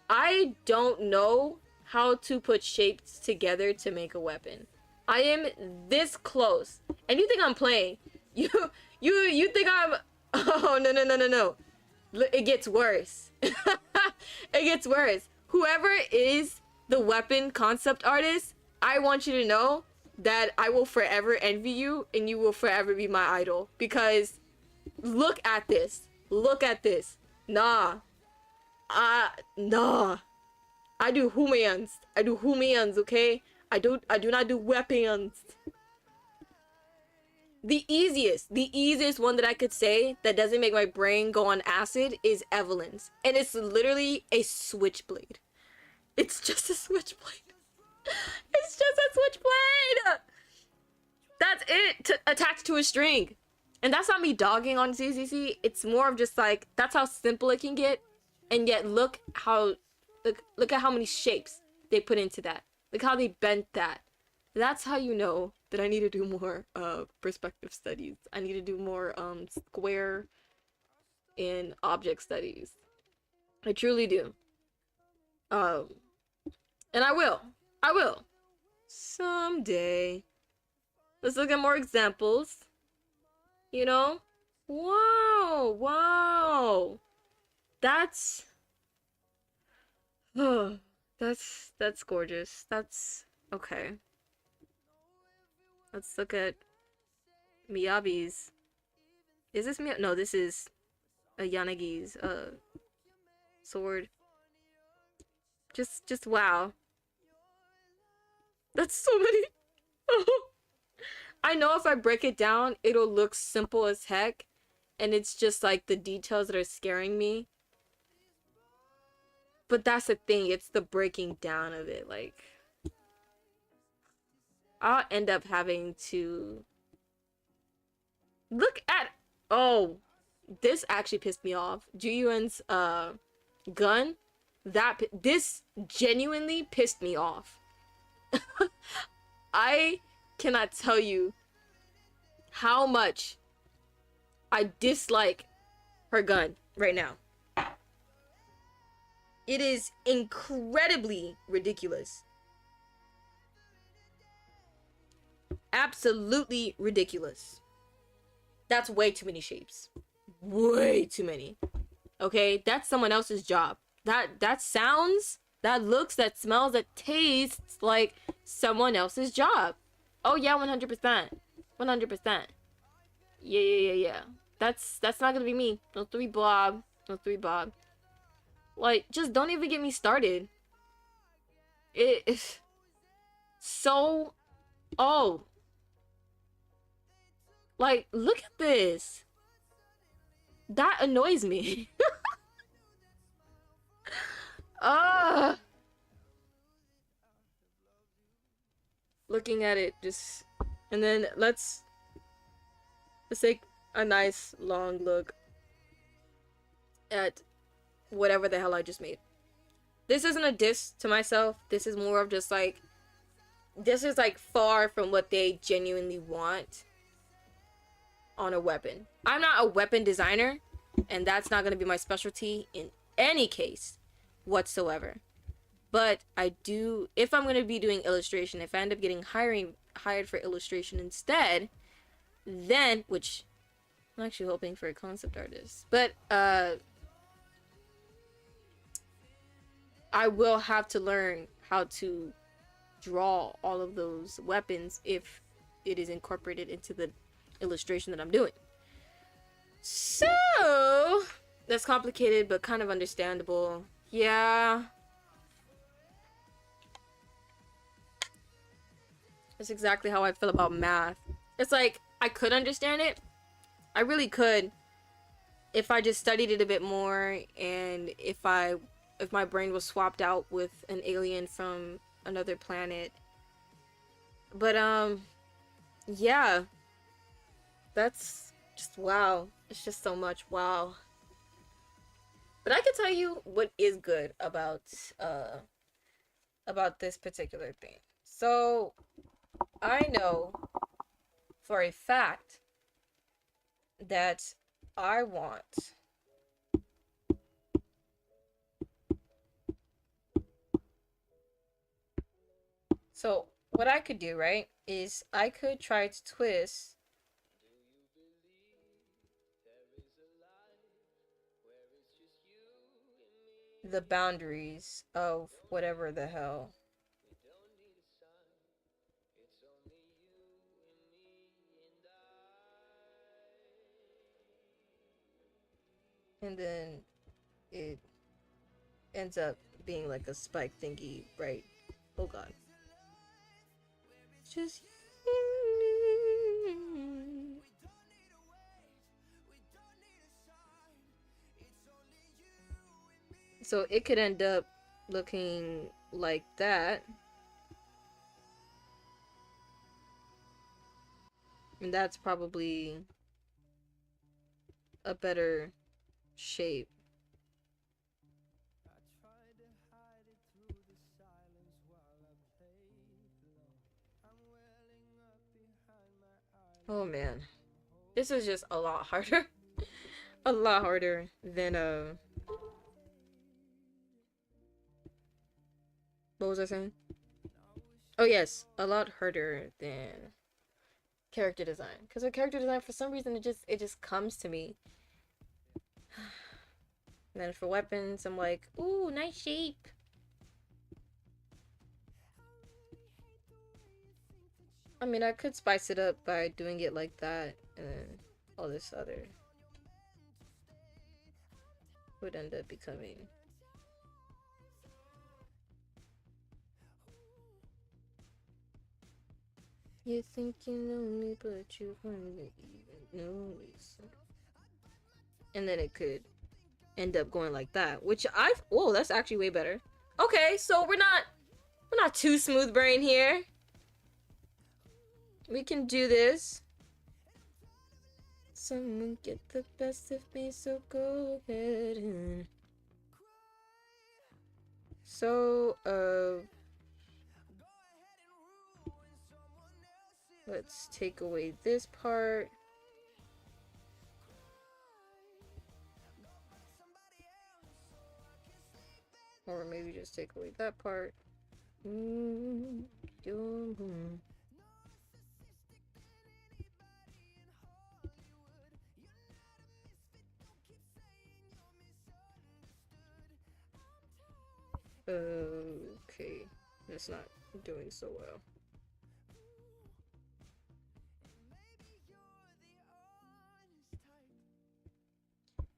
I don't know how to put shapes together to make a weapon. I am this close. And you think I'm playing. You think I'm... Oh, no. It gets worse. It gets worse. Whoever is the weapon concept artist, I want you to know that I will forever envy you and you will forever be my idol. Because look at this. Look at this. Nah. Nah. I do humans. I do humans, okay? I do not do weapons. The easiest one that I could say that doesn't make my brain go on acid is Evelyn's. And it's literally a switchblade. It's just a switchblade. It's just a switchblade! That's it! Attached to a string. And that's not me dogging on ZZZ. It's more of just like, that's how simple it can get. And yet look at how many shapes they put into that. Look how they bent that. That's how you know that I need to do more perspective studies. I need to do more square and object studies. I truly do. And I will someday. Let's look at more examples. You know? Wow. That's that's gorgeous. That's okay. Let's look at Miyabi's. Is this Miyabi? No, this is a Yanagi's sword. Just wow. That's so many. I know if I break it down, it'll look simple as heck, and it's just like the details that are scaring me. But that's the thing, it's the breaking down of it. Like, I'll end up having to look at... Oh, this actually pissed me off. Juyuan's gun, this genuinely pissed me off. I cannot tell you how much I dislike her gun right now. It is incredibly ridiculous. Absolutely ridiculous. That's way too many shapes. Way too many. Okay, that's someone else's job. That sounds, that looks, that smells, that tastes like someone else's job. Oh yeah, 100%. 100%. Yeah. That's not gonna be me. No 3 Bob. No 3 Bob. Like, just don't even get me started. It is so... Oh. Like, look at this. That annoys me. Looking at it, just... And then let's take a nice long look at whatever the hell I just made. This isn't a diss to myself. This is more of just like, this is like far from what they genuinely want on a weapon. I'm not a weapon designer, and that's not going to be my specialty in any case whatsoever. But I do, if I'm going to be doing illustration, if I end up getting hired for illustration instead, then, which I'm actually hoping for a concept artist, but I will have to learn how to draw all of those weapons if it is incorporated into the illustration that I'm doing. So that's complicated but kind of understandable. Yeah, that's exactly how I feel about math. It's like, I could understand it, I really could, if I just studied it a bit more, and if my brain was swapped out with an alien from another planet. But yeah, that's Just wow. It's just so much wow. But I can tell you what is good about this particular thing. So I know for a fact that I want so what I could do, right, is I could try to twist the boundaries of whatever the hell. And then it ends up being like a spike thingy, right? Oh god. Just so it could end up looking like that. And that's probably a better shape. Oh man. This is just a lot harder. A lot harder than what was I saying? Oh yes, a lot harder than character design. Because with character design, for some reason, it just comes to me. And then for weapons, I'm like, ooh, nice shape. I mean, I could spice it up by doing it like that, and then all this other would end up becoming. You think you know me, but you hardly even know me. And then it could end up going like that, which whoa, that's actually way better. Okay, so we're not too smooth brain here. We can do this. Someone get the best of me, so go ahead and so let's take away this part. Or maybe just take away that part. Okay, that's not doing so well.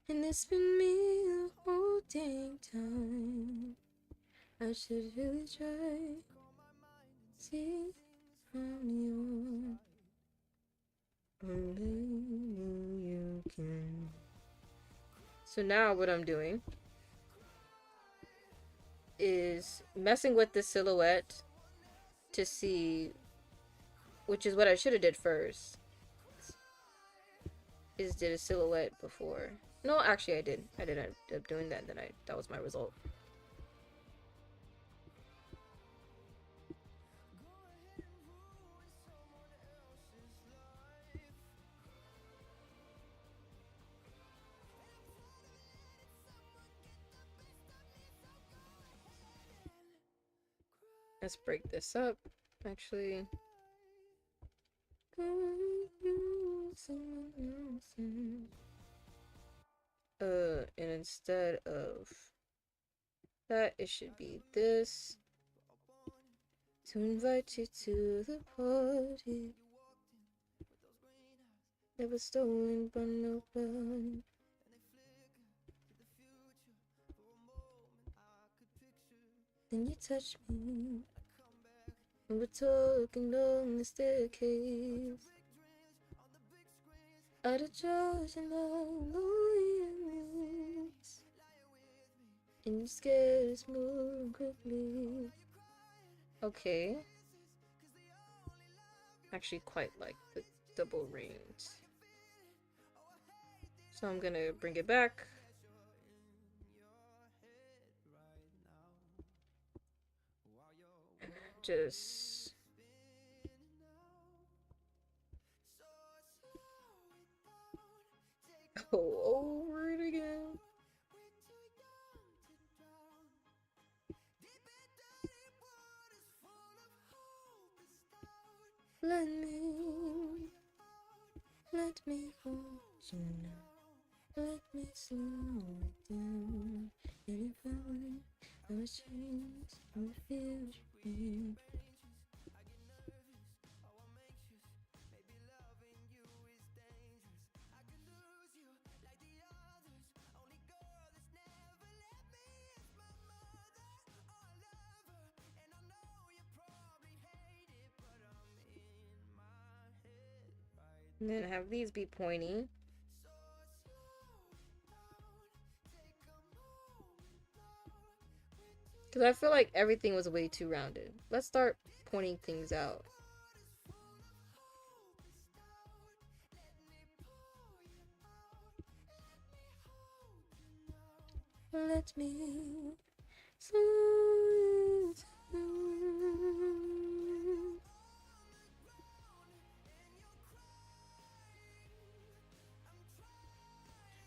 And it's been me the whole dang time. I should really try. See from you. Only you can. So now what I'm doing is messing with the silhouette to see, which is what I should have did first, is did a silhouette before. No, actually I did. I ended up doing that, then that was my result. Let's break this up, actually. And instead of that, it should be this. To invite you to the party that was stolen by nobody. Then you touch me, and we're talking along the staircase. Out of George and Louis, and you scared us more quickly. Okay. Actually quite like the double rings. So I'm gonna bring it back. Just go over it again. Let me hold you now. Let me slow it down. And if I was changed, I would feel you. And then have these be pointy. Because I feel like everything was way too rounded. Let's start pointing things out. Let me slow down.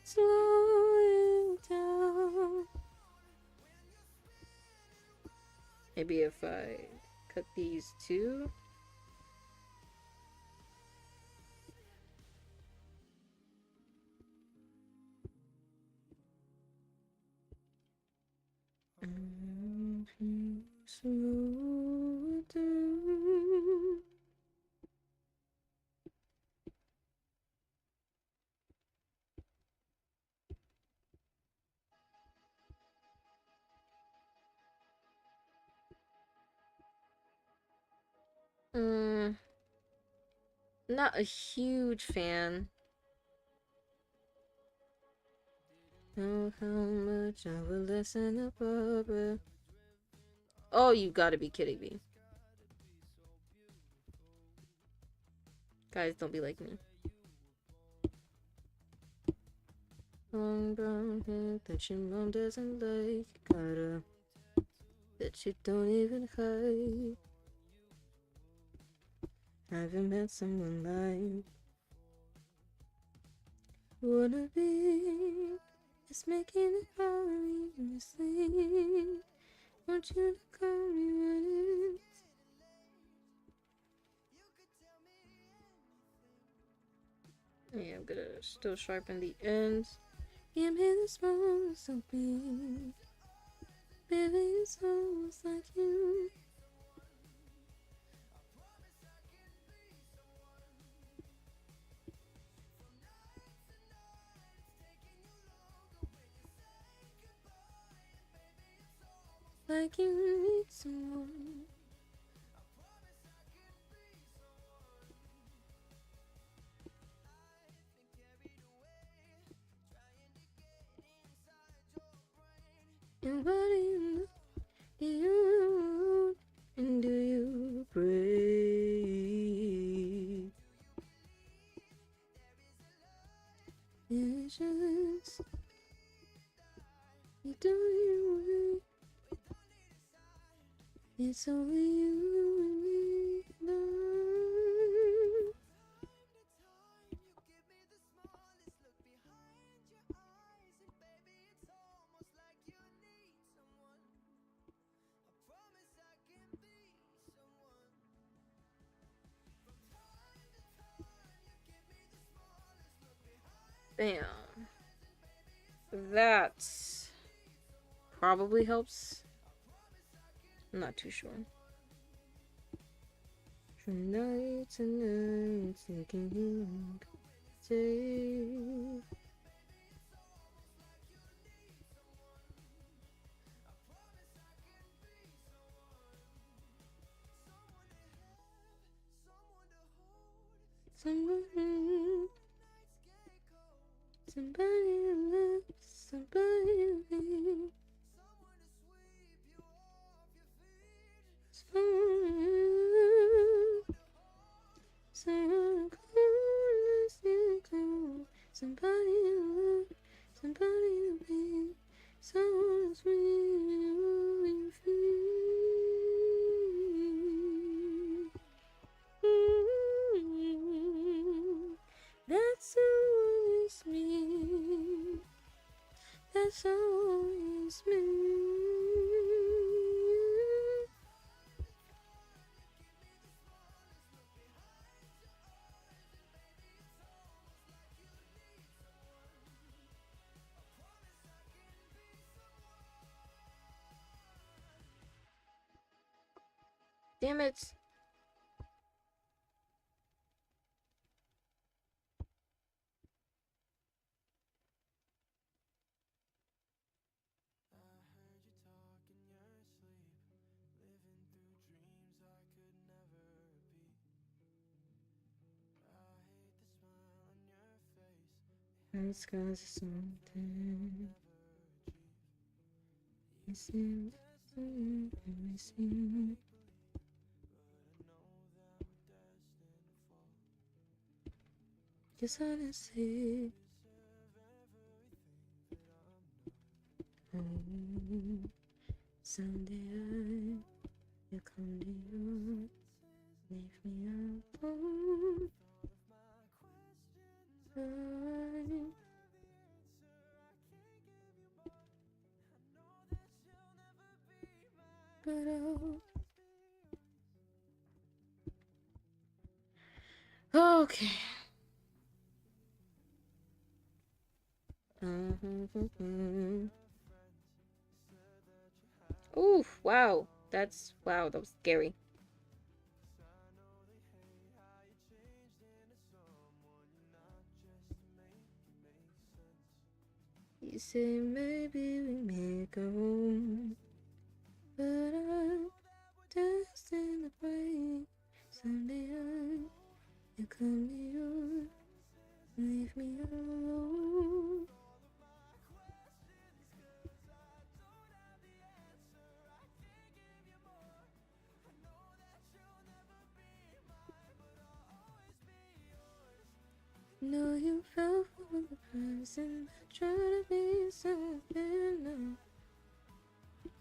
Slow down. Maybe if I cut these two. Slow down. Not a huge fan. Know how much I will listen to Barbara. Oh, you gotta be kidding me. Guys, don't be like me. Long brown hair that your mom doesn't like. Gotta that you don't even hide. Haven't met someone like wanna be. It's making it hard when you sleep. Want you to call me when it's. Yeah, I'm gonna still sharpen the ends. Give me the smallest of me. Baby, it's almost like you. Like you need someone. And what do you and do you breathe? It's just you do you. It's only you and me. Love. Bam. That probably helps. I'm not too sure. From night to night, thinking you say. Somebody love, somebody leave. Someone cool, somebody love. Damn it. It's cause something. You seem missing. Just honestly. Someday you'll come to you. Leave me alone. But okay. Oof, wow. That was scary. You say maybe we may go home, but I'm danced in the rain. Someday you come to you, leave me alone. No, you fell for the person that tried to be something now.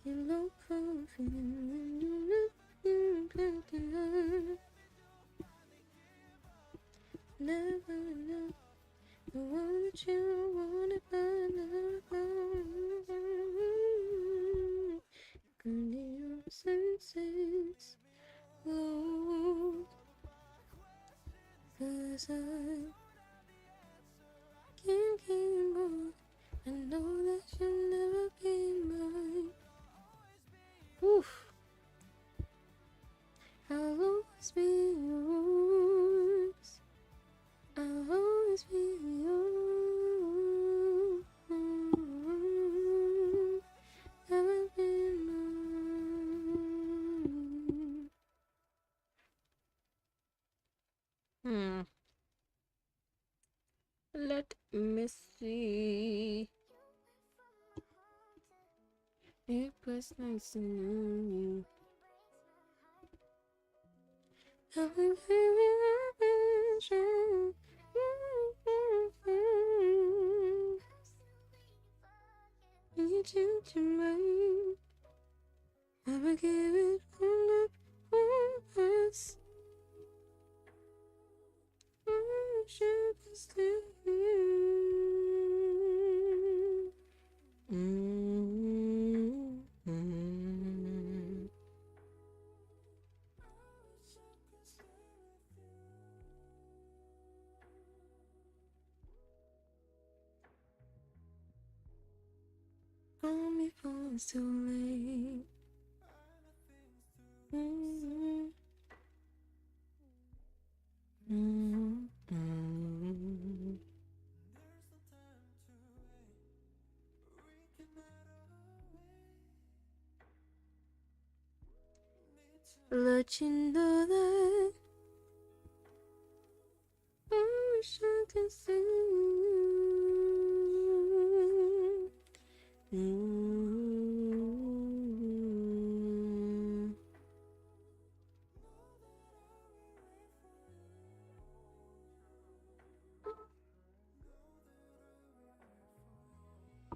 You look confident when you look never enough. The one that you wanted, but never found. Come to your senses, Lord. 'Cause I can't get more. I know that you'll never be mine. Oof. I'll always be yours. I'll always be yours. Never be mine. Let me see. It was nice to know you. I will give you everything. You change your mind. I will give it all up for us. I should stay. Call me before it's too late. Let you know that I wish I could see you.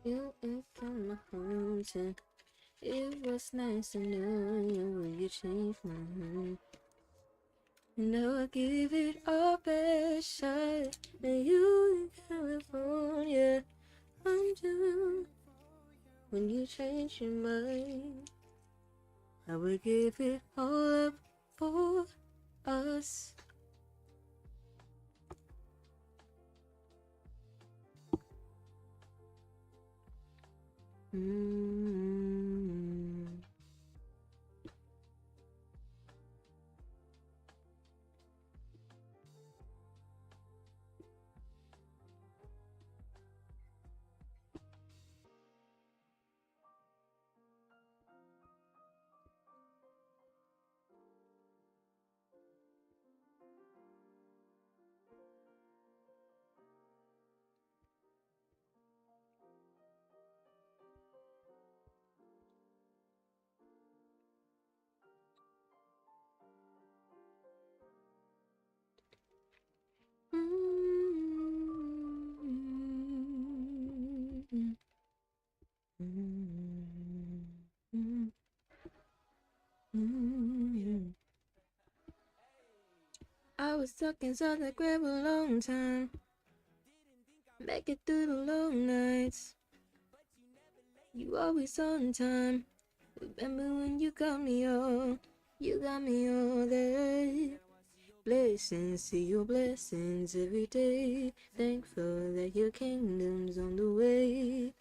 You ain't from my hometown. It was nice to know you when you changed my mind. Now I give it a best shot. And you in California, I'm down. When you change your mind, I will give it all up for us. was stuck inside the grave a long time. Make it through the long nights. You always on time. Remember when you got me all there. Blessings, see your blessings every day. Thankful that your kingdom's on the way.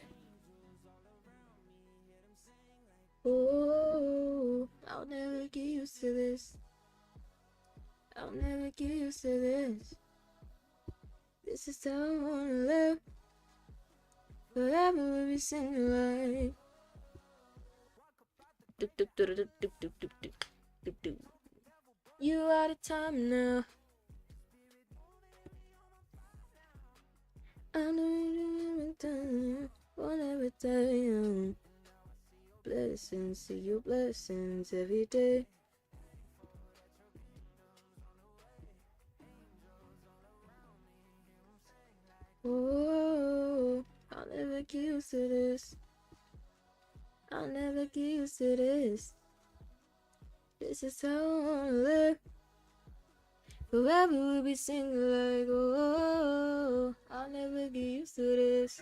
Oh, I'll never get used to this. I'll never get used to this. This is how I wanna live. Forever we'll be singing like. You out of time now. I know you won't ever die. Blessings, see your blessings every day. Oh, I'll never get used to this. I'll never get used to this. This is how I wanna live. Forever we'll be singing like, oh, I'll never get used to this.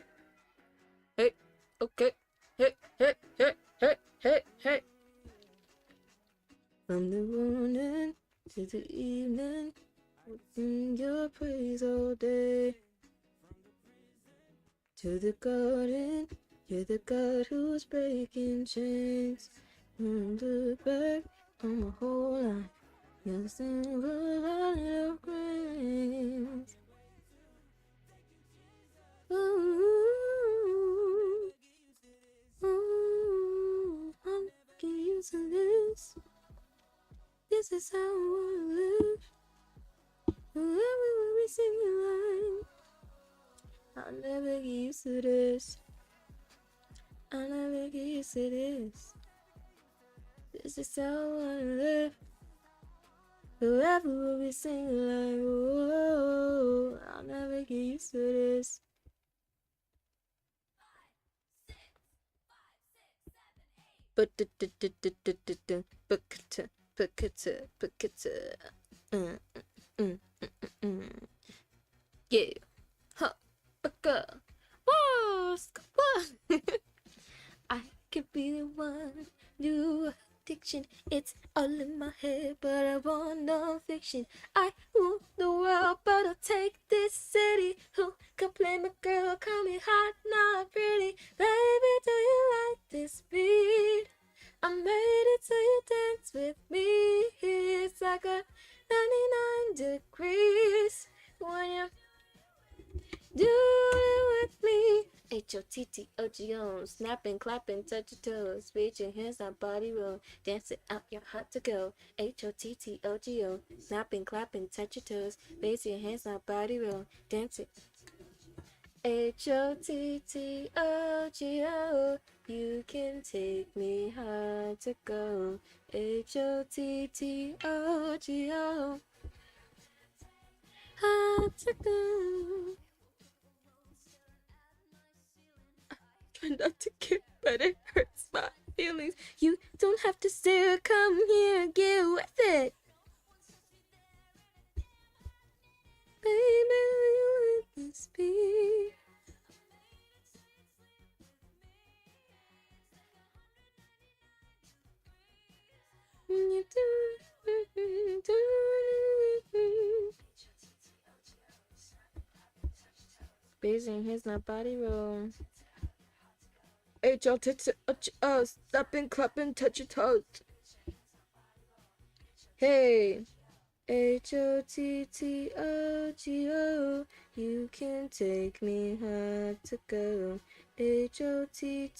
Hey, okay. Hey, hey, hey, hey, hey, hey. From the morning to the evening, sing your praise all day. To the garden, you're the God who's breaking chains. Look back on my whole life, you're the silver lining of grace. Ooh, ooh, I'm getting used to this. This is how I wanna live. Forever we'll be singing like. I'll never get used to this. I'll never get used to this. This is how I wanna live. Forever we'll be singing like, whoa. I'll never get used to this. But yeah. Huh. Whoa. I could be the one. New addiction. It's all in my head, but I want no fiction. I rule the world, but I'll take this city. Who can play my girl? Call me hot, not pretty. Baby, do you like this beat? I made it so you dance with me. It's like a 99 degrees when you do it with me. H-O-T-T-O-G-O, snapping, clapping, touch your toes, reach your hands, not body roll, dance it out, you're hot to go. H-O-T-T-O-G-O, snapping, clapping, touch your toes, raise your hands, not body roll, dance it. H-O-T-T-O-G-O, you can take me hard to go. H-O-T-T-O-G-O, hard to go. Try not to get, but it hurts my feelings. You don't have to stare, come here, get with it. Baby, you let this be. You do. Raising hands, not body roll. H-O-T-T-O-G-O, snapping, clapping, touch your toes. Hey. H-O-T-T-O-G-O, you can take me hard to go. H-O-T-T-O-G-O,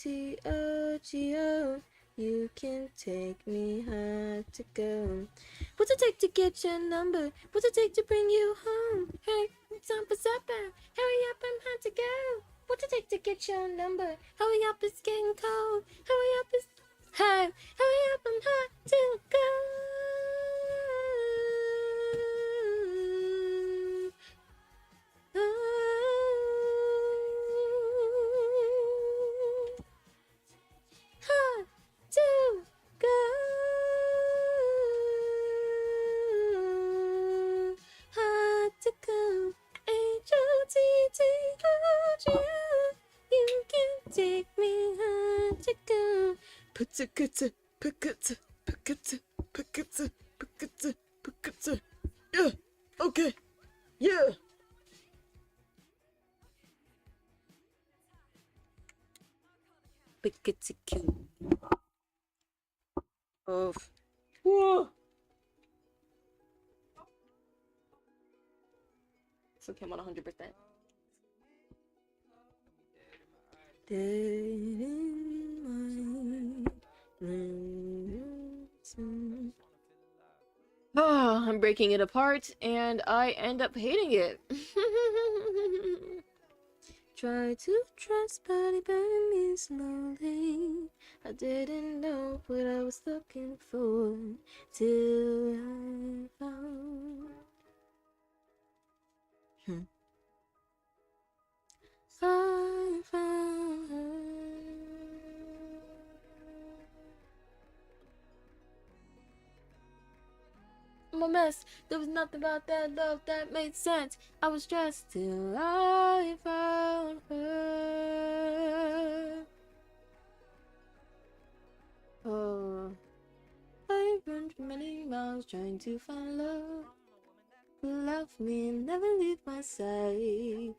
you can take me hard to go. What's it take to get your number? What's it take to bring you home? Hey, it's time for supper. Hurry up, I'm hard to go. What's it take to get your number? Hurry up, it's getting cold. Hurry up, it's hot. Hurry up, I'm hot to go. Hard to go. Yeah, okay, yeah. Pikatsu. Oh. Whoa. It's okay, I'm on 100%. Oh, I'm breaking it apart and I end up hating it. Try to trust, but it burned me slowly. I didn't know what I was looking for till I found. I found her. I'm a mess. There was nothing about that love that made sense. I was stressed till I found her. Oh, I run many miles trying to find love. Love me and never leave my side.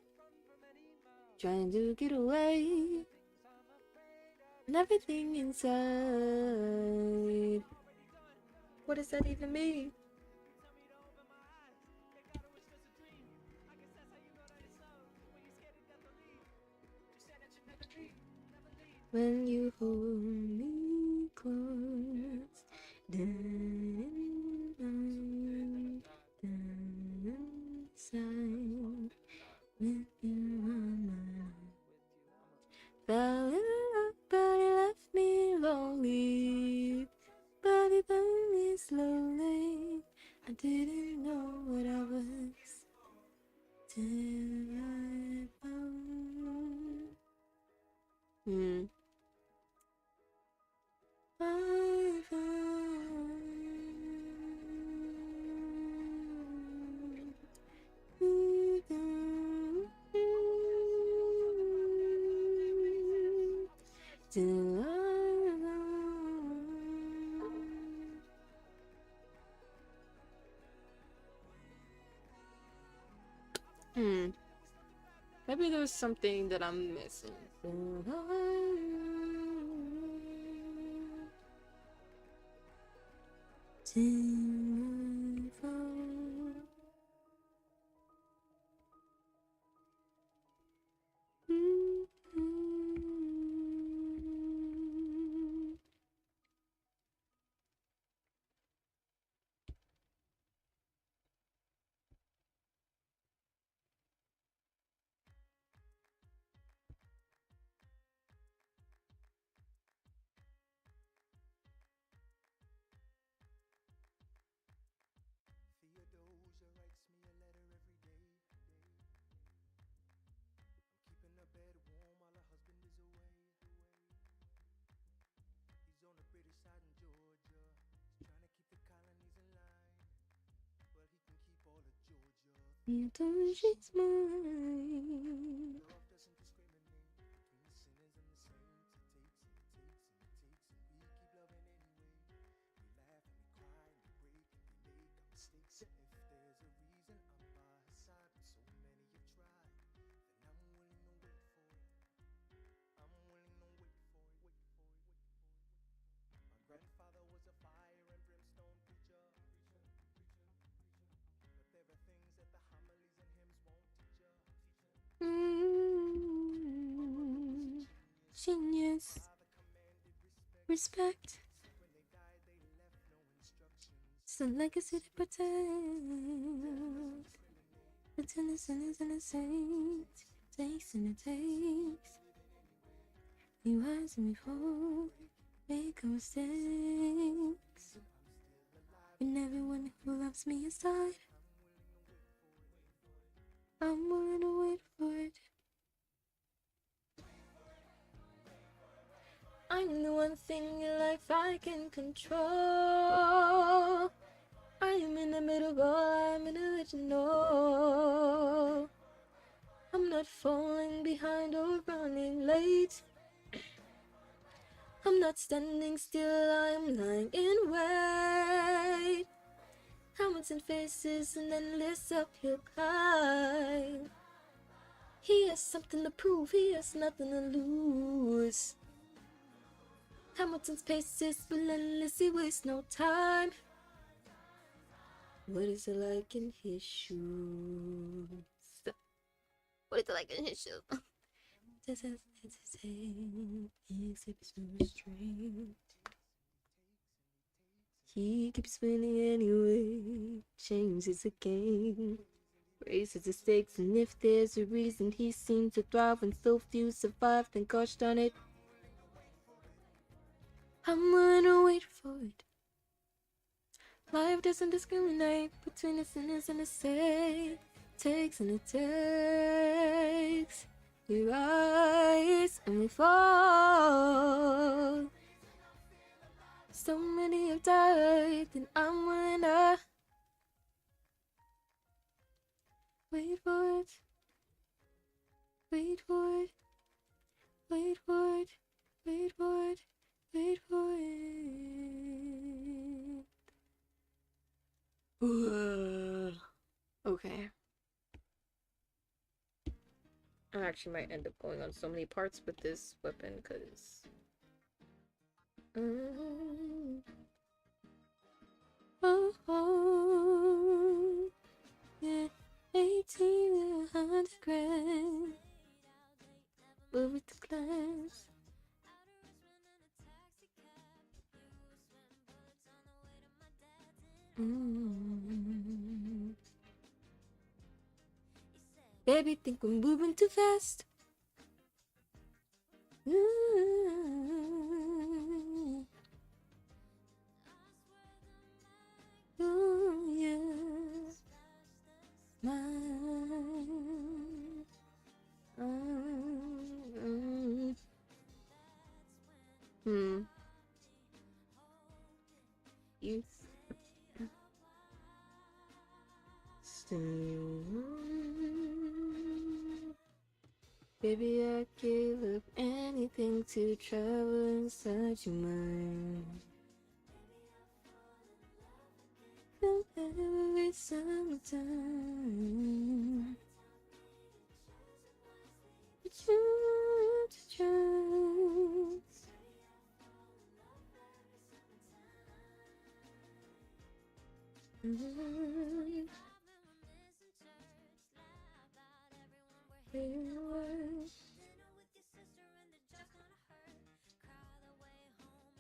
Trying to get away. And everything inside. What does that even mean? When you hold me close, down inside, with you on my fell in love, but it left me lonely. But it burned me slowly. I didn't know what I was till I found. I found. Till I found. Maybe there's something that I'm missing. Theodosia writes me a letter every day. I'm keeping her bed warm while her husband is away. He's on the British side in Georgia. He's trying to keep the colonies in line. Well, he can keep all of Georgia. She's mine. Love doesn't discriminate between the sinners and the saints. It takes and it takes and it takes, and we keep loving anyway. We laugh and we cry and we break and we make our mistakes. And if there's a reason I'm by her side when so many have tried, then I'm willing to wait for it. I'm willing to wait for it. My grandfather was a fire and brimstone preacher. But there are things that the homilies and hymns won't teach you. Genius. Respect. It's a legacy to protect. It's in the sinners and the saints. Takes and it takes. We rise and we fall. Make our mistakes. And everyone who loves me aside, I'm willing to wait for it. I'm the one thing in life I can control. I am in the middle of all I'm gonna let you know. I'm not falling behind or running late. I'm not standing still, I'm lying in wait. Helmets and faces, an endless uphill climb. He has something to prove, he has nothing to lose. Hamilton's pace is relentless, he wastes no time. What is it like in his shoes? What is it like in his shoes? He keeps winning anyway. Change is a game. Raises the stakes, and if there's a reason he seems to thrive when so few survive, then gosh darn it, I'm gonna wait for it. Life doesn't discriminate between the sinners and the saints. Takes and it takes. We rise and we fall. So many have died, and I'm gonna wait for it. Wait for it. Wait for it. Wait for it. Wait for it. Okay. I actually might end up going on so many parts with this weapon, because... yeah, 1,800 grand. But with the class. Baby, think we're moving too fast. Oh, yeah. Mine. You baby, I give up anything to travel inside your mind. Every summertime, but you want to trust.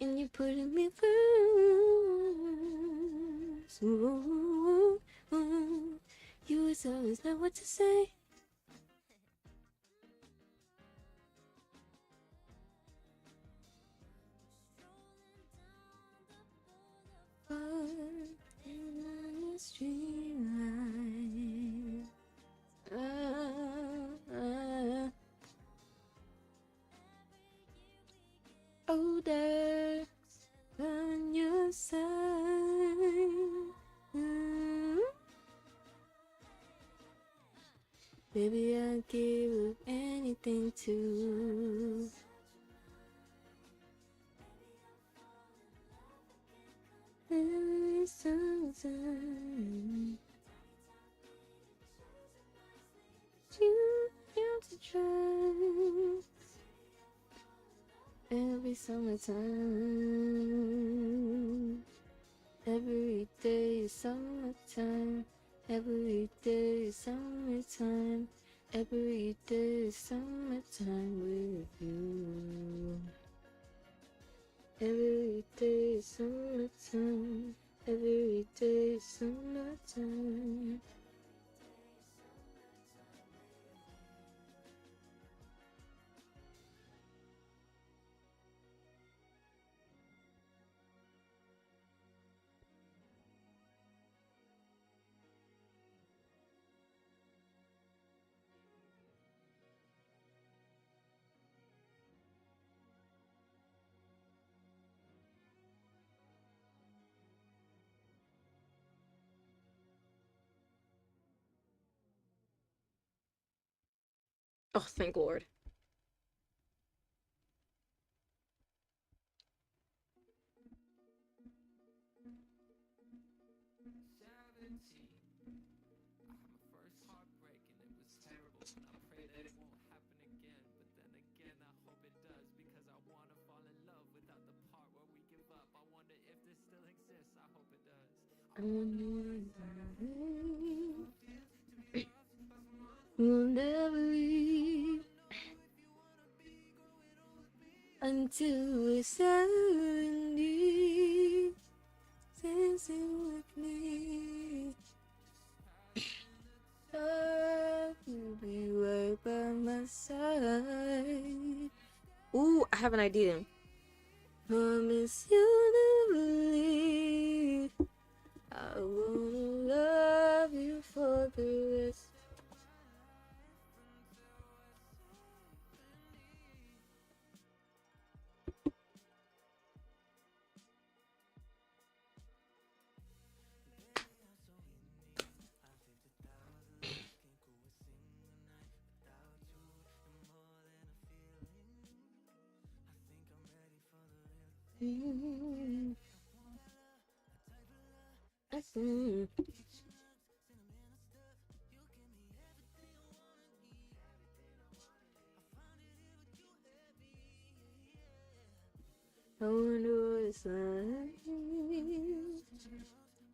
And you're putting me first. Ooh, ooh. You always know what to say. In the streamline. Oh, there on your side. Baby, I'd give up anything to. Every summertime, you have to trust. Every summertime, every day is summertime. Every day is summertime. Every day is summertime with you. Every day is summertime. Every day is summertime. Oh, thank Lord. I had my first heartbreak and it was terrible, and I pray that it won't happen again. But then again, I hope it does, because I wanna fall in love without the part where we give up. I wonder if this still exists. I hope it does. We'll never leave until we're 70. Dancing with me, you'll be right by my side. Ooh, I have an idea. Promise you'll never leave. I wanna love you for the rest. I wonder what it's like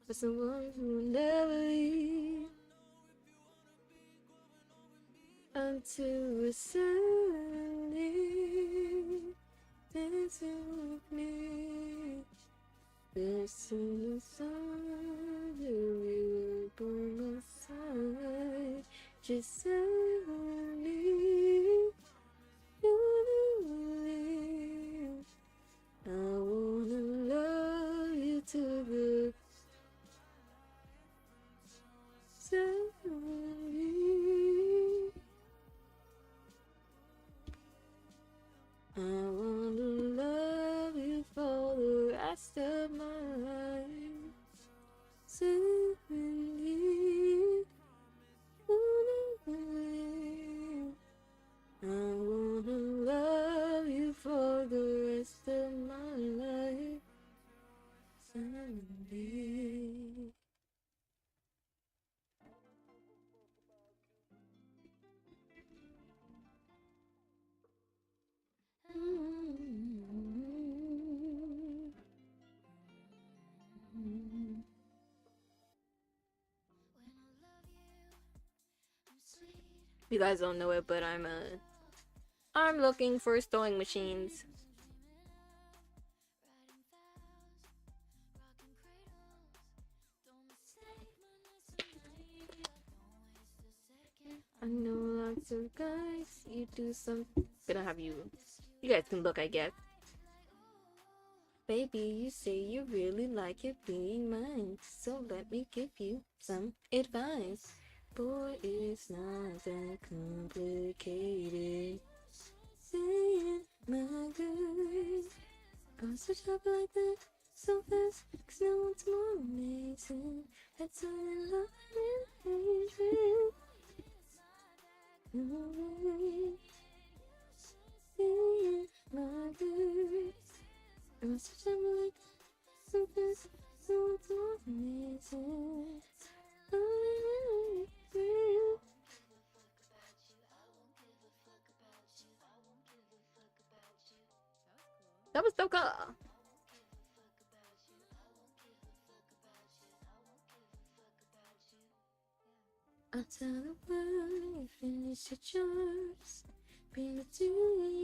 for someone who will never leave until we're 70. Dancing with me, there's in the sun, you'll be by my side. Just say leave, you'll leave. I wanna love you to the 70. I wanna love you for the rest of my life. 70. I wanna love you for the rest of my life. 70. You guys don't know it, but I'm looking for sewing machines. I know lots of guys. You do something. Gonna have you. You guys can look, I guess. Baby, you say you really like it being mine, so let me give you some advice. Boy, it's not that complicated. Say it, my girl. I'll switch up like that so fast, 'cause no one's more amazing. That's all in love and hatred. Say it, my girl. I'll switch up like that so fast, so one's more amazing. That was so cool. I'll tell the world you finish your chores. Bring it to me.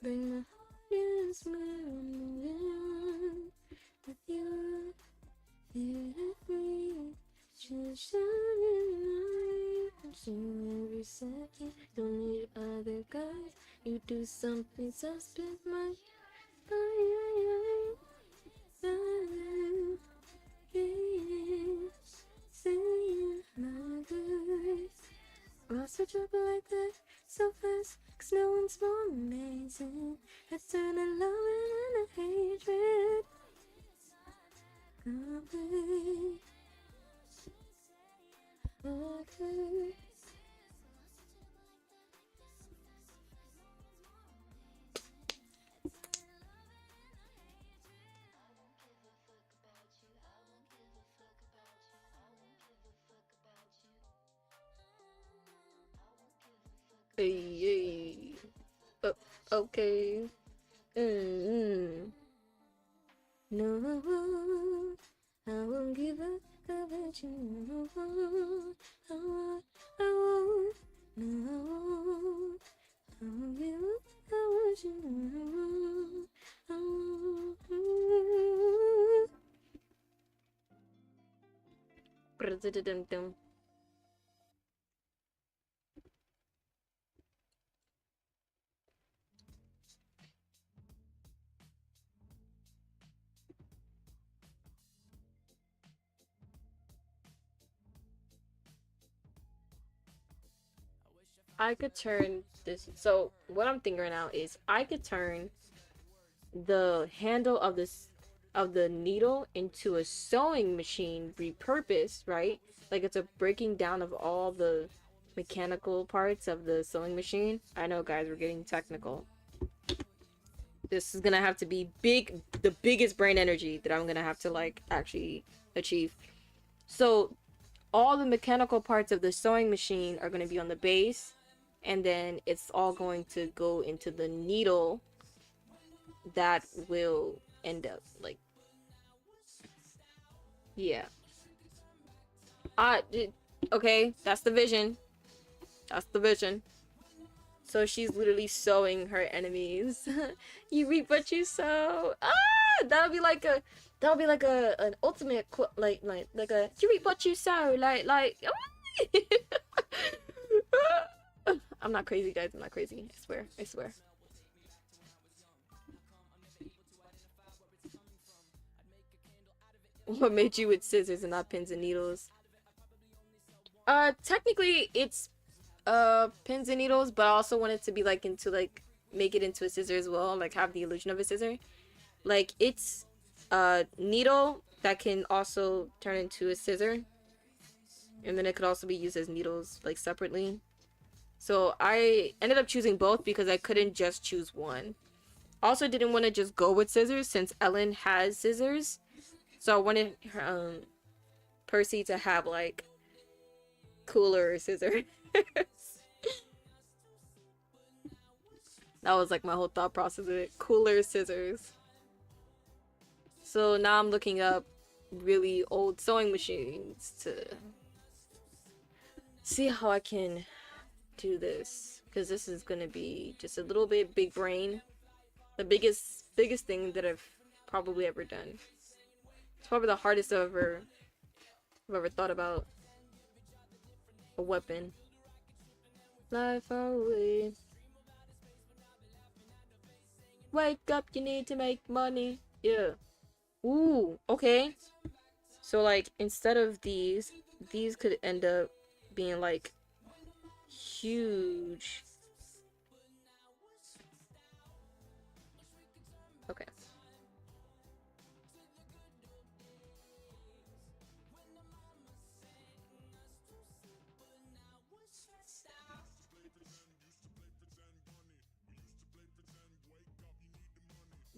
Bring my heart and smile moving with you. Feel it free. Just shining light. You every second. Don't need other guys. You do something so spit my saying my good. I'll switch up like that so fast, 'cause no one's more amazing. It's turning love and hatred. Complete. Okay. Hey. Okay. Mm-hmm. No, I won't give up about you. No, I won't. No, I won't give up about you. I won't. I could turn this. So what I'm thinking right now is I could turn the handle of the needle into a sewing machine repurposed, right? Like it's a breaking down of all the mechanical parts of the sewing machine. I know, guys, we're getting technical. This is gonna have to be big, the biggest brain energy that I'm gonna have to like actually achieve. So all the mechanical parts of the sewing machine are gonna be on the base, and then it's all going to go into the needle that will end up like, yeah. Okay, that's the vision. That's the vision. So she's literally sewing her enemies. You reap what you sow. Ah, that would be like a an ultimate like a you reap what you sow. I'm not crazy, guys. I'm not crazy. I swear. I swear. What made you with scissors and not pins and needles? Technically it's pins and needles, but I also wanted to be like into like make it into a scissor as well, like have the illusion of a scissor. Like it's a needle that can also turn into a scissor, and then it could also be used as needles like separately. So I ended up choosing both because I couldn't just choose one. Also didn't want to just go with scissors since Ellen has scissors. So I wanted Percy to have like cooler scissors. That was like my whole thought process of it. Cooler scissors. So now I'm looking up really old sewing machines to see how I can do this. Because this is going to be just a little bit big brain. The biggest thing that I've probably ever done. It's probably the hardest I've ever thought about a weapon. Life away. Wake up, you need to make money. Yeah. Ooh, okay. So like instead of these could end up being like huge. Okay.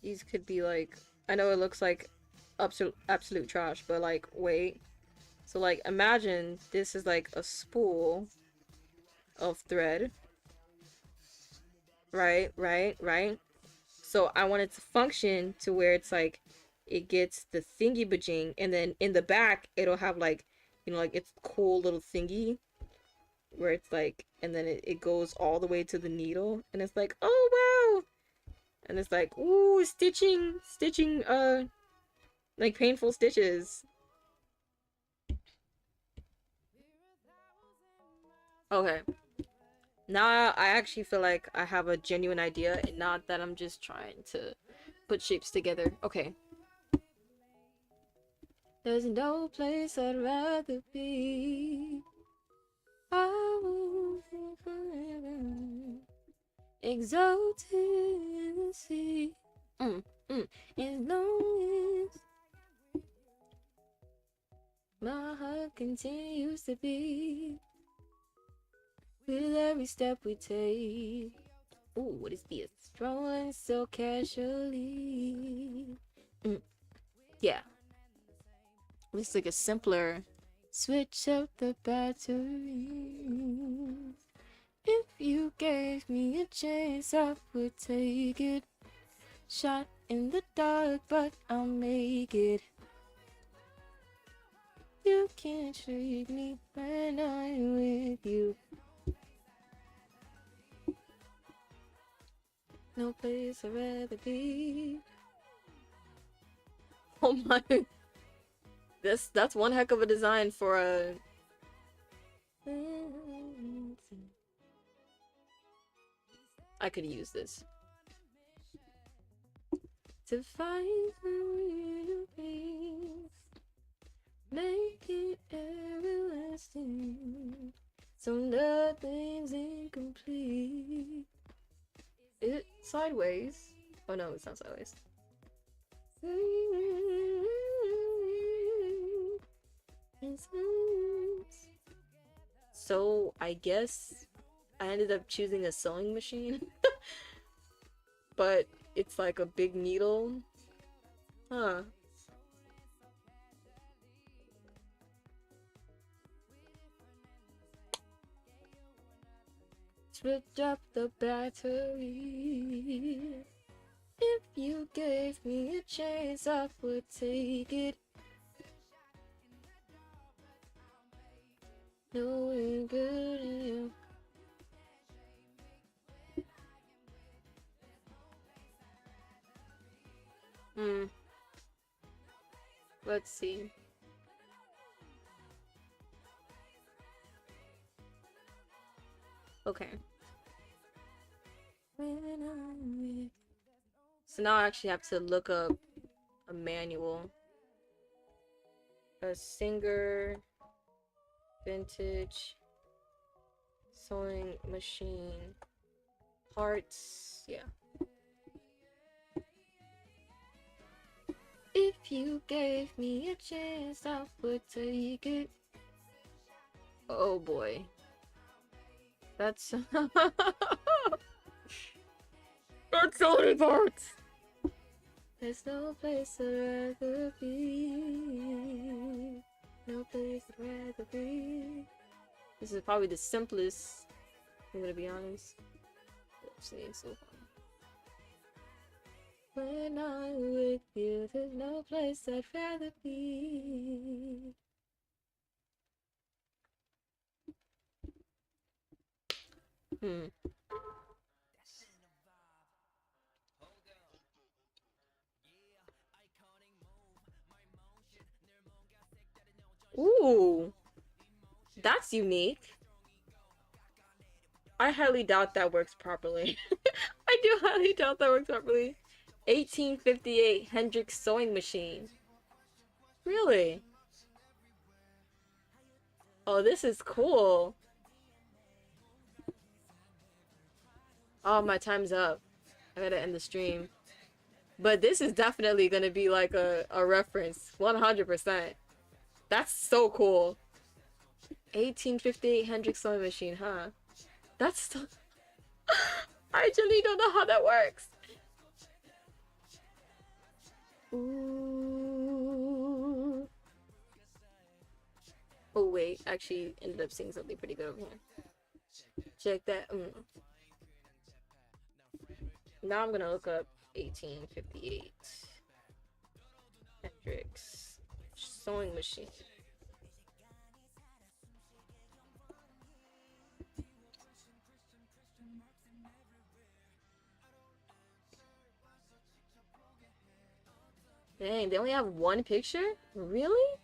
These could be like, I know it looks like absolute trash, but like wait. So like imagine this is like a spool of thread. Right. So I want it to function to where it's like it gets the thingy bajing, and then in the back it'll have like, you know, like it's cool little thingy where it's like, and then it goes all the way to the needle, and it's like, oh wow, and it's like, ooh, stitching, like painful stitches. Okay. Now I actually feel like I have a genuine idea and not that I'm just trying to put shapes together. Okay. There's no place I'd rather be. I will be forever exalted in the sea. As long as my heart continues to beat with every step we take. Ooh, what is this? Strolling so casually. Yeah. Looks like a simpler switch up the battery. If you gave me a chance, I would take it. Shot in the dark, but I'll make it. You can't shake me when I'm with you. No place I'd rather be. Oh my. That's one heck of a design for a... I could use this. To find the real peace, make it everlasting, so nothing's incomplete. Is it sideways? Oh no, it's not sideways. So I guess I ended up choosing a sewing machine. But it's like a big needle. Huh. Switch up the battery. If you gave me a chance, I would take it. Knowing good in you. Let's see. Okay. So now I actually have to look up a manual. A Singer vintage sewing machine parts. Yeah. If you gave me a chance, I would take it. Oh boy. That's that's so many parts. There's no place I'd rather be. No place I'd rather be. This is probably the simplest, I'm gonna be honest. Let's see, so far. When I'm with you, there's no place I'd rather be. Ooh, that's unique. I highly doubt that works properly. I do highly doubt that works properly. 1858 Hendrix sewing machine. Really? Oh, this is cool. Oh, my time's up. I gotta end the stream. But this is definitely gonna be like a reference. 100%. That's so cool. 1858 Hendrix sewing machine, huh? That's so... I genuinely don't know how that works. Ooh. Oh wait, actually ended up seeing something pretty good over here. Check that. Now I'm gonna look up 1858 Hendrix sewing machine. Dang, they only have one picture? Really?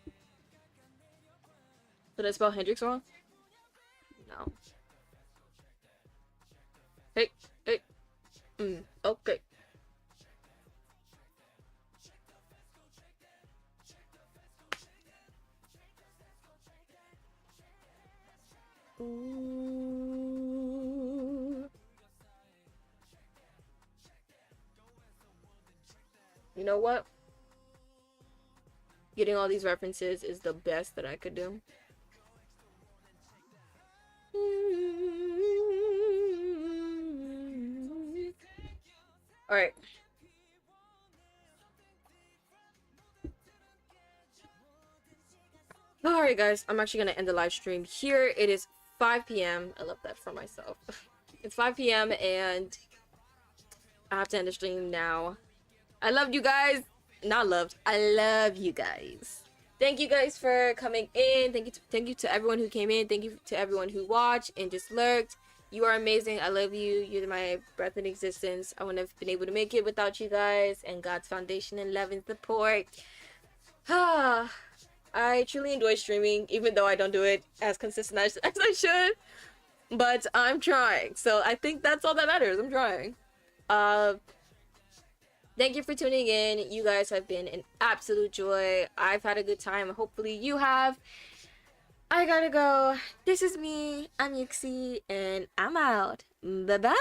Did I spell Hendrix wrong? No. Hey, hey. Okay. Ooh. You know what? Getting all these references is the best that I could do. Alright. Alright guys, I'm actually gonna end the live stream here. It is 5 p.m. I love that for myself. It's 5 p.m. and I have to end the stream now. I loved you guys. Not loved. I love you guys. Thank you guys for coming in. Thank you to everyone who came in. Thank you to everyone who watched and just lurked. You are amazing. I love you. You're my breath in existence. I wouldn't have been able to make it without you guys and God's foundation and love and support. I truly enjoy streaming, even though I don't do it as consistent as I should. But I'm trying. So I think that's all that matters. I'm trying. Thank you for tuning in. You guys have been an absolute joy. I've had a good time. Hopefully you have. I gotta go. This is me. I'm Yixie, and I'm out. Bye-bye.